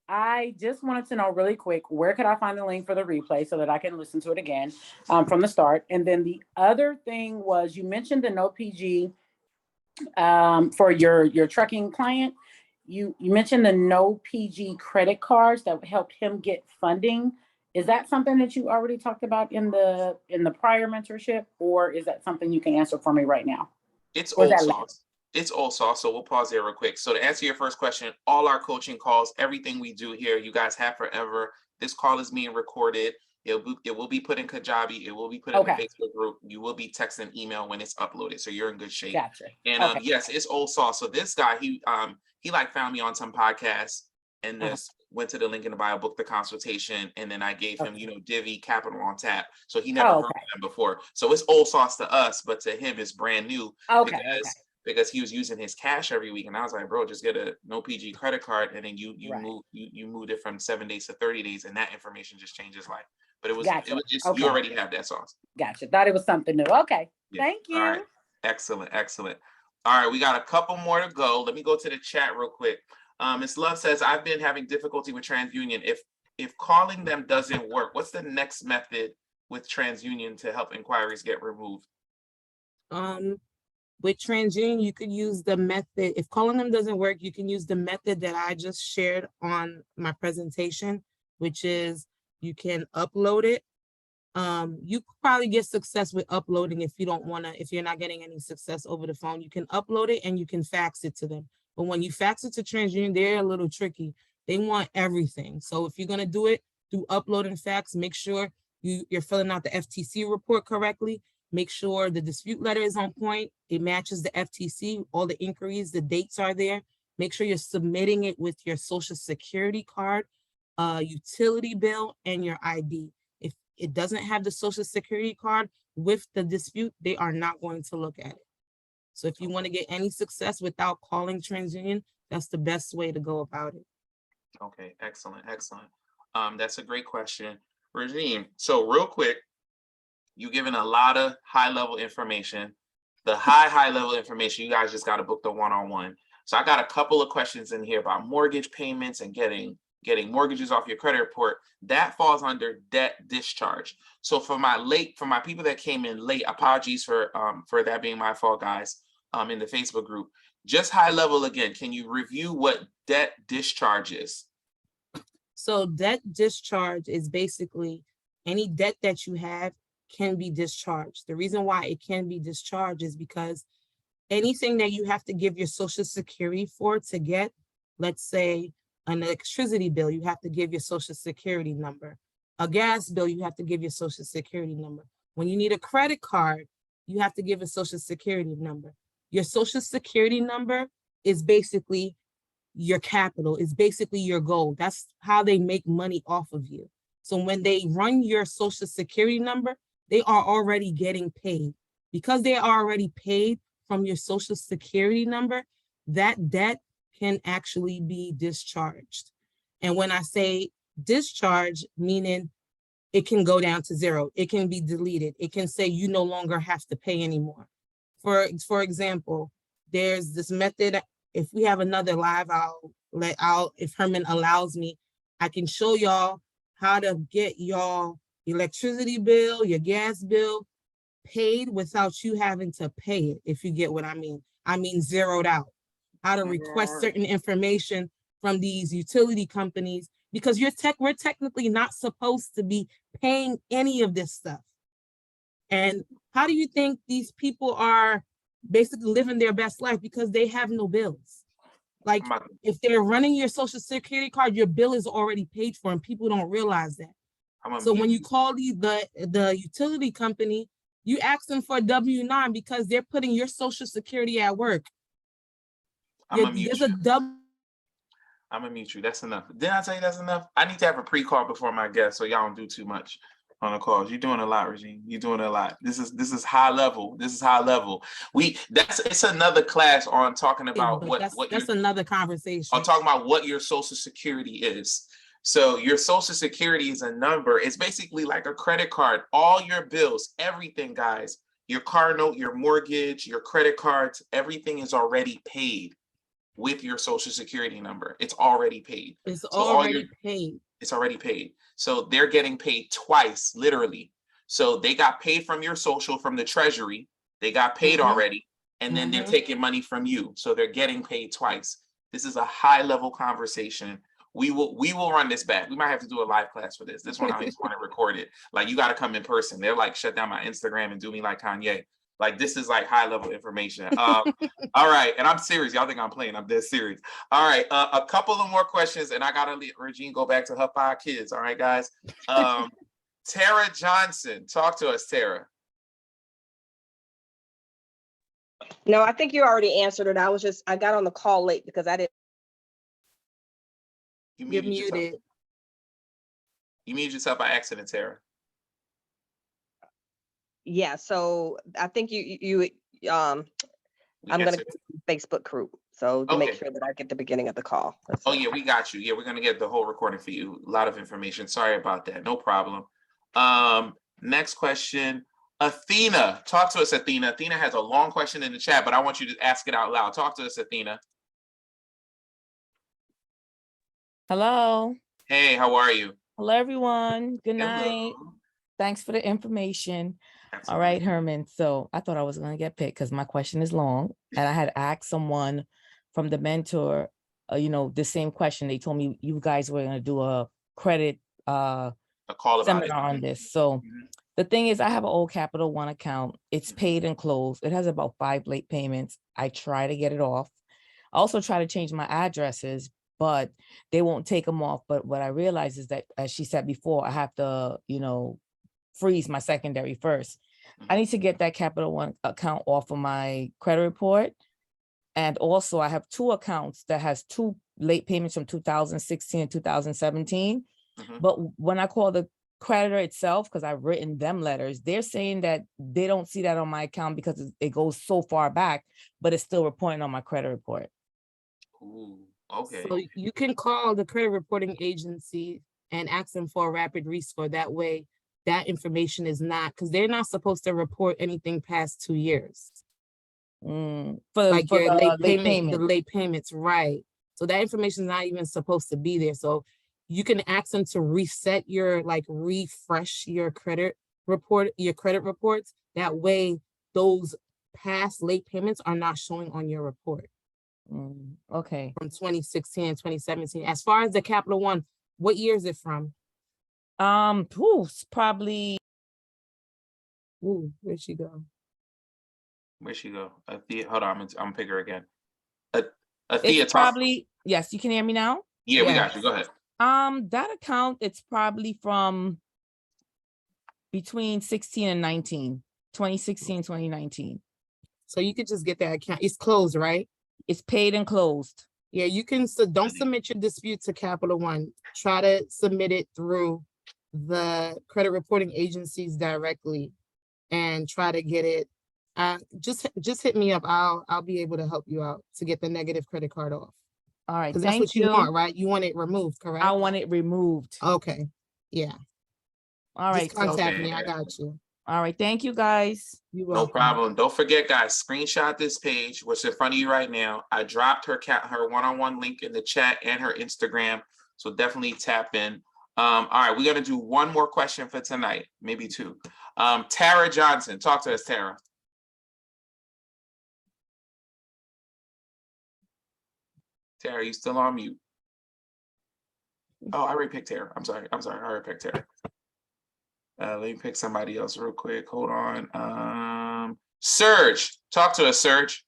I just wanted to know really quick, where could I find the link for the replay so that I can listen to it again from the start? And then the other thing was, you mentioned the no PG for your trucking client. You mentioned the no PG credit cards that would help him get funding. Is that something that you already talked about in the prior mentorship, or is that something you can answer for me right now? It's old sauce. It's old sauce. So we'll pause here real quick. So to answer your first question, all our coaching calls, everything we do here, you guys have forever. This call is being recorded. It will be put in Kajabi. It will be put in the Facebook group. You will be texting email when it's uploaded. So you're in good shape. Gotcha. And yes, it's old sauce. So this guy, he like found me on some podcast and just went to the link in the bio, booked the consultation, and then I gave him, Divvy Capital on tap. So he never heard of them before. So it's old sauce to us, but to him it's brand new because he was using his cash every week. And I was like, bro, just get a no PG credit card, and then you moved it from 7 days to 30 days, and that information just changes life. But it was just you already have that sauce. Gotcha. Thought it was something new. Okay. Yeah. Thank you. All right. Excellent. All right, we got a couple more to go. Let me go to the chat real quick. Ms. Love says, I've been having difficulty with TransUnion. If calling them doesn't work, what's the next method with TransUnion to help inquiries get removed? With TransUnion, you could use the method. If calling them doesn't work, you can use the method that I just shared on my presentation, which is you can upload it. You could probably get success with uploading if you're not getting any success over the phone. You can upload it and you can fax it to them. But when you fax it to TransUnion, they're a little tricky. They want everything. So if you're gonna do it through upload and fax, make sure you're filling out the FTC report correctly. Make sure the dispute letter is on point. It matches the FTC, all the inquiries, the dates are there. Make sure you're submitting it with your social security card, utility bill, and your ID. If it doesn't have the social security card with the dispute, they are not going to look at it. So if you want to get any success without calling TransUnion, that's the best way to go about it. Okay, excellent. That's a great question, Regine. So real quick, you've given a lot of high-level information. The high-level information, you guys just got to book the one-on-one. So I got a couple of questions in here about mortgage payments and getting mortgages off your credit report. That falls under debt discharge. So for my people that came in late, apologies for that being my fault, guys, in the Facebook group. Just high level again, can you review what debt discharge is? So debt discharge is basically any debt that you have can be discharged. The reason why it can be discharged is because anything that you have to give your social security for to get, let's say an electricity bill, you have to give your social security number. A gas bill, you have to give your social security number. When you need a credit card, you have to give a social security number. Your social security number is basically your capital, is basically your goal. That's how they make money off of you. So when they run your social security number, they are already getting paid. Because they are already paid from your social security number, that debt can actually be discharged. And when I say discharge, meaning it can go down to zero, it can be deleted. It can say you no longer have to pay anymore. For example, there's this method. If we have another live, if Herman allows me, I can show y'all how to get y'all electricity bill, your gas bill paid without you having to pay it, if you get what I mean. I mean zeroed out. How to request certain information from these utility companies, because we're technically not supposed to be paying any of this stuff. And how do you think these people are basically living their best life? Because they have no bills. Like, if they're running your social security card, your bill is already paid for, and people don't realize that. So when you call the utility company, you ask them for a W-9 because they're putting your social security at work. I'm gonna mute you. That's enough. Didn't I tell you that's enough? I need to have a pre-call before my guest, so y'all don't do too much on the calls. You're doing a lot, Regine. You're doing a lot. This is high level. This is high level. It's another class on talking about that's another conversation. On talking about what your social security is. So your social security is a number. It's basically like a credit card. All your bills, everything, guys, your car note, your mortgage, your credit cards, everything is already paid with your social security number. It's already paid. It's already paid. It's already paid. So they're getting paid twice, literally. So they got paid from your social, from the treasury. They got paid already. And then they're taking money from you. So they're getting paid twice. This is a high level conversation. We will run this back. We might have to do a live class for this. This one I just want to record it. Like, you got to come in person. They're like, shut down my Instagram and do me like Kanye. Like, this is like high level information. All right. And I'm serious. Y'all think I'm playing. I'm dead serious. All right. A couple of more questions, and I got to let Regine go back to her 5 kids. All right, guys. Tara Johnson, talk to us, Tara. No, I think you already answered it. I got on the call late because I didn't. You're muted. You muted yourself by accident, Tara. Yeah, so I think I'm gonna get the Facebook group. So to make sure that I get the beginning of the call. Yeah, we got you. Yeah, we're gonna get the whole recording for you. A lot of information. Sorry about that. No problem. Next question. Athena, talk to us, Athena. Athena has a long question in the chat, but I want you to ask it out loud. Talk to us, Athena. Hello. Hey, how are you? Hello, everyone. Good night. Hello. Thanks for the information. Absolutely. All right, Herman. So I thought I was going to get picked because my question is long. And I had asked someone from the mentor, the same question. They told me you guys were going to do a credit a call about seminar on this. So the thing is, I have an old Capital One account. It's paid and closed. It has about 5 late payments. I try to get it off. I also try to change my addresses, but they won't take them off. But what I realized is that, as she said before, I have to, freeze my secondary first. I need to get that Capital One account off of my credit report. And also I have 2 accounts that has 2 late payments from 2016 and 2017. But when I call the creditor itself, because I've written them letters, they're saying that they don't see that on my account because it goes so far back, but it's still reporting on my credit report. Ooh, okay. So you can call the credit reporting agency and ask them for a rapid rescore. That way, that information is not, because they're not supposed to report anything past 2 years. For your the late payment, the late payments, right? So that information is not even supposed to be there. So you can ask them to reset refresh your credit reports. That way, those past late payments are not showing on your report. Okay. From 2016 and 2017. As far as the Capital One, what year is it from? Probably. Ooh, where'd she go? Where'd she go? Hold on, I'm pick her again. It's probably, yes, you can hear me now? Yeah, we got you. Go ahead. That account, it's probably from between 16 and 19, 2016, 2019. So you could just get that account. It's closed, right? It's paid and closed. Yeah, you can. So don't submit your dispute to Capital One. Try to submit it through the credit reporting agencies directly, and try to get it. Just hit me up. I'll be able to help you out to get the negative credit card off. All right, that's what you want, right? You want it removed, correct? I want it removed. Okay. Yeah. All right. Just contact me. I got you. All right. Thank you, guys. No problem. Don't forget, guys, screenshot this page, what's in front of you right now. I dropped her one-on-one link in the chat and her Instagram. So definitely tap in. All right, we're going to do one more question for tonight, maybe 2. Tara Johnson, talk to us, Tara. Tara, you still on mute? Oh, I already picked Tara. I'm sorry. I already picked Tara. Let me pick somebody else real quick. Hold on. Serge, talk to us, Serge.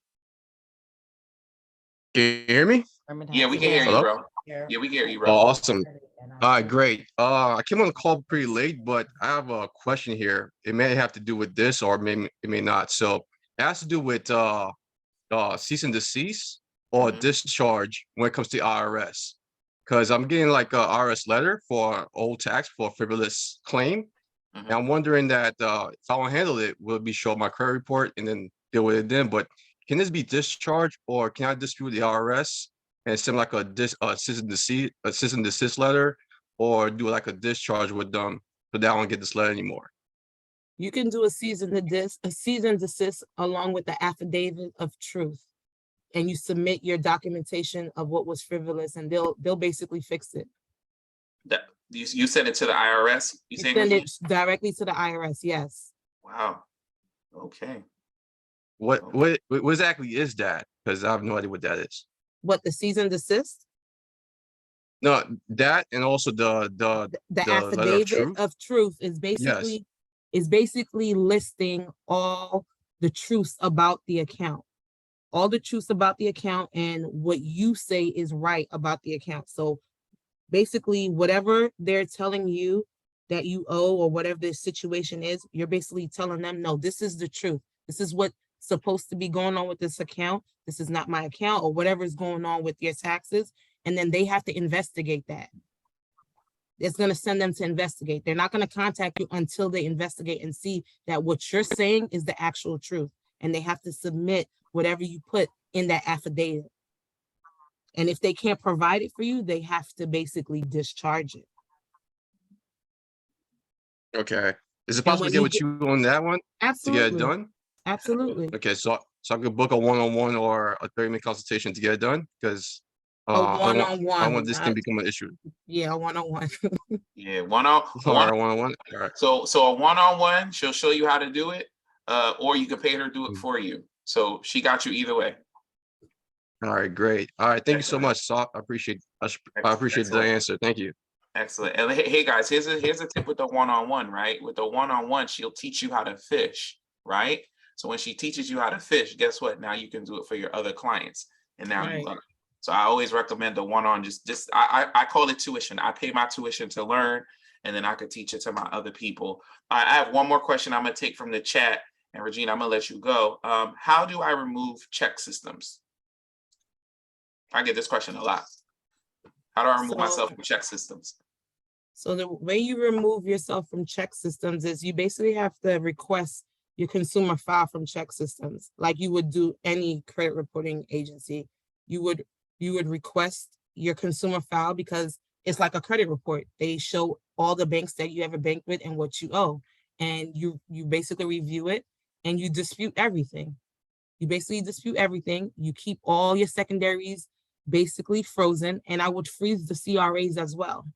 Can you hear me? Yeah, we can hear you, Hello? bro. Yeah, we can hear you, bro. Oh, awesome. All right, great. I came on the call pretty late, but I have a question here. It may have to do with this, or it may not. So it has to do with cease and desist or discharge when it comes to IRS. Because I'm getting like a IRS letter for old tax for a frivolous claim. And I'm wondering that if I don't handle it, will it be show my credit report and then deal with it then? But can this be discharged, or can I dispute the IRS and send like a cease and desist letter, or do like a discharge with them so that I don't get this letter anymore? You can do a cease and desist along with the affidavit of truth, and you submit your documentation of what was frivolous, and they'll basically fix it. That you send it to the IRS. You send it directly to the IRS. Yes. Wow. Okay. What exactly is that? Because I have no idea what that is. What, the cease and desist? No, that, and also the affidavit of truth is Yes. basically listing all the truths about the account. All the truths about the account and what you say is right about the account. So basically, whatever they're telling you that you owe or whatever the situation is, you're basically telling them, no, this is the truth. This is what's supposed to be going on with this account. This is not my account, or whatever is going on with your taxes. And then they have to investigate that. It's going to send them to investigate. They're not going to contact you until they investigate and see that what you're saying is the actual truth. And they have to submit whatever you put in that affidavit. And if they can't provide it for you, they have to basically discharge it. Okay. Is it possible to get with you on that one? Absolutely. To get it done? Absolutely. Okay, so I could book a one-on-one or a 30-minute consultation to get it done, because A I don't one-on-one. want this thing to become an issue. Yeah, a one-on-one. Yeah, one-on-one. All right. So a one-on-one, she'll show you how to do it, or you can pay her to do it for you. So she got you either way. All right, great. All right, thank you so much. So I appreciate the answer. Thank you. Excellent. And hey guys, here's a tip with the one-on-one, right? With the one-on-one, she'll teach you how to fish, right? So when she teaches you how to fish, guess what? Now you can do it for your other clients. And now you learn. So I always recommend the one-on, I call it tuition. I pay my tuition to learn, and then I could teach it to my other people. I have one more question I'm gonna take from the chat, and Regina, I'm gonna let you go. How do I remove check systems? I get this question a lot. How do I remove myself from check systems? So the way you remove yourself from check systems is you basically have to request your consumer file from check systems, like you would do any credit reporting agency. You would request your consumer file because it's like a credit report. They show all the banks that you ever banked with and what you owe. And you basically review it and you dispute everything. You basically dispute everything. You keep all your secondaries basically frozen, and I would freeze the CRAs as well.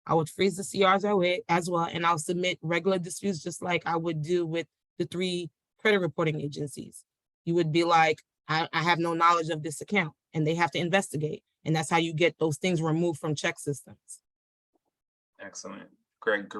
I would freeze the CRs as well, and I'll submit regular disputes just like I would do with the 3 credit reporting agencies. You would be like, I have no knowledge of this account, and they have to investigate. And that's how you get those things removed from check systems. Excellent. Great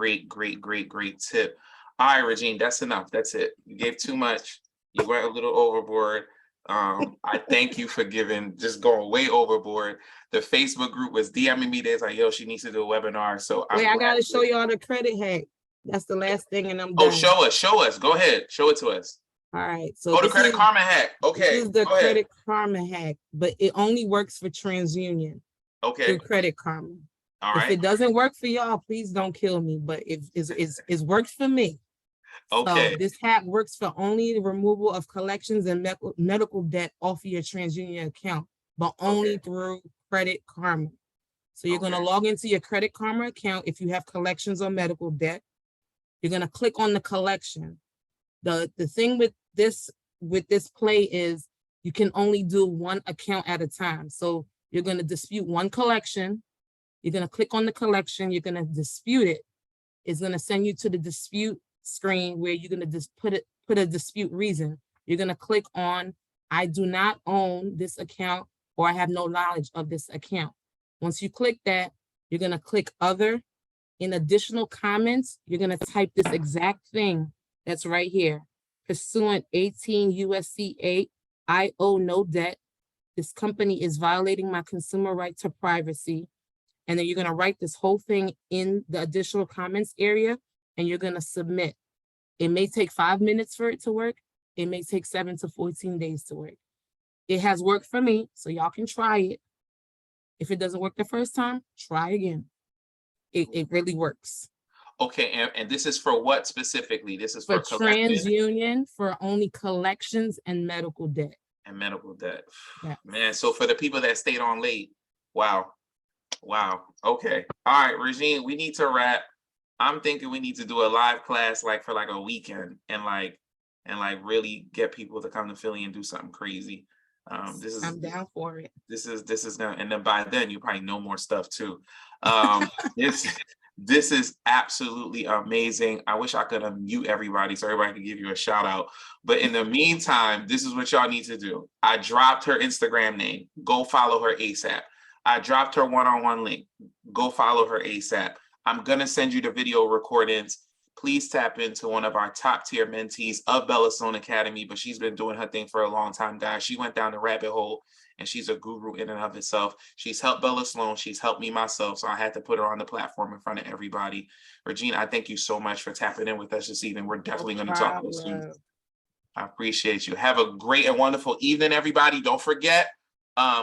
tip. All right, Regine, that's enough. That's it. You gave too much. You went a little overboard. I thank you for just going way overboard. The Facebook group was DMing me. They're like, yo, she needs to do a webinar. So I gotta show y'all the credit hack. That's the last thing, and I'm done. Oh, show us. Go ahead. Show it to us. All right. So the Credit Karma hack. Okay. This is the Credit Karma hack, but it only works for TransUnion. Okay. Through Credit Karma. All right. If it doesn't work for y'all, please don't kill me. But it's worked for me. Okay. So this hack works for only the removal of collections and medical debt off of your TransUnion account, but only through Credit Karma. So you're going to log into your Credit Karma account if you have collections or medical debt. You're going to click on the collection. The thing with this play is you can only do one account at a time. So you're going to dispute one collection. You're going to click on the collection. You're going to dispute it. It's going to send you to the dispute screen where you're going to just put a dispute reason. You're going to click on, I do not own this account, or I have no knowledge of this account. Once you click that, You're gonna click other. In additional comments, you're gonna type this exact thing that's right here. Pursuant 18 USC 8, I owe no debt. This company is violating my consumer right to privacy. And then you're gonna write this whole thing in the additional comments area and you're gonna submit. It may take 5 minutes for it to work. It may take 7 to 14 days to work. It has worked for me, so y'all can try it. If it doesn't work the first time, try again. It really works. Okay, and this is for what specifically? This is For for collecting TransUnion, for only collections and medical debt. and medical debt. Yeah. Man, so for the people that stayed on late, wow. Wow. Okay. All right, Regine, we need to wrap. I'm thinking we need to do a live class like for like a weekend and really get people to come to Philly and do something crazy. I'm down for it. This is gonna, and then by then you probably know more stuff too. This is absolutely amazing. I wish I could unmute everybody so everybody could give you a shout out. But in the meantime, this is what y'all need to do. I dropped her Instagram name. Go follow her ASAP. I dropped her one-on-one link. Go follow her ASAP. I'm gonna send you the video recordings. Please tap into one of our top tier mentees of Bella Sloan Academy, but she's been doing her thing for a long time, guys. She went down the rabbit hole and she's a guru in and of itself. She's helped Bella Sloan. She's helped me myself. So I had to put her on the platform in front of everybody. Regina, I thank you so much for tapping in with us this evening. We're definitely going to talk this week. I appreciate you. Have a great and wonderful evening, everybody. Don't forget,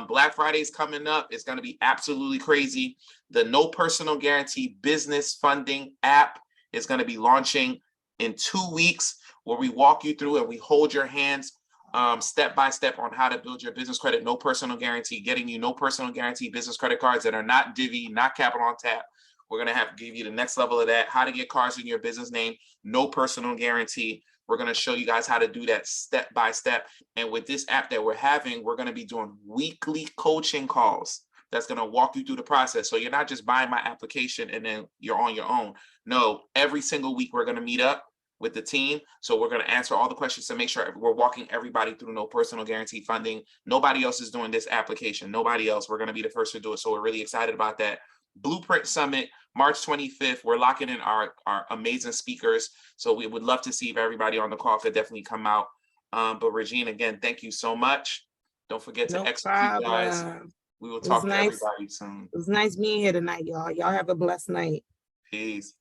Black Friday is coming up. It's going to be absolutely crazy. The No Personal Guarantee Business Funding app is going to be launching in 2 weeks, where we walk you through and we hold your hands step by step on how to build your business credit. No personal guarantee, getting you no personal guarantee business credit cards that are not Divvy, not Capital on Tap. We're going to give you the next level of that, how to get cards in your business name, no personal guarantee. We're going to show you guys how to do that step by step. And with this app that we're having, we're going to be doing weekly coaching calls that's going to walk you through the process. So you're not just buying my application and then you're on your own. No, every single week we're going to meet up with the team. So we're going to answer all the questions to make sure we're walking everybody through no personal guarantee funding. Nobody else is doing this application. Nobody else. We're going to be the first to do it. So we're really excited about that. Blueprint Summit, March 25th. We're locking in our amazing speakers. So we would love to see if everybody on the call could definitely come out. But Regine, again, thank you so much. Don't forget to execute, guys. We will talk to everybody soon. It was nice being here tonight, y'all. Y'all have a blessed night. Peace.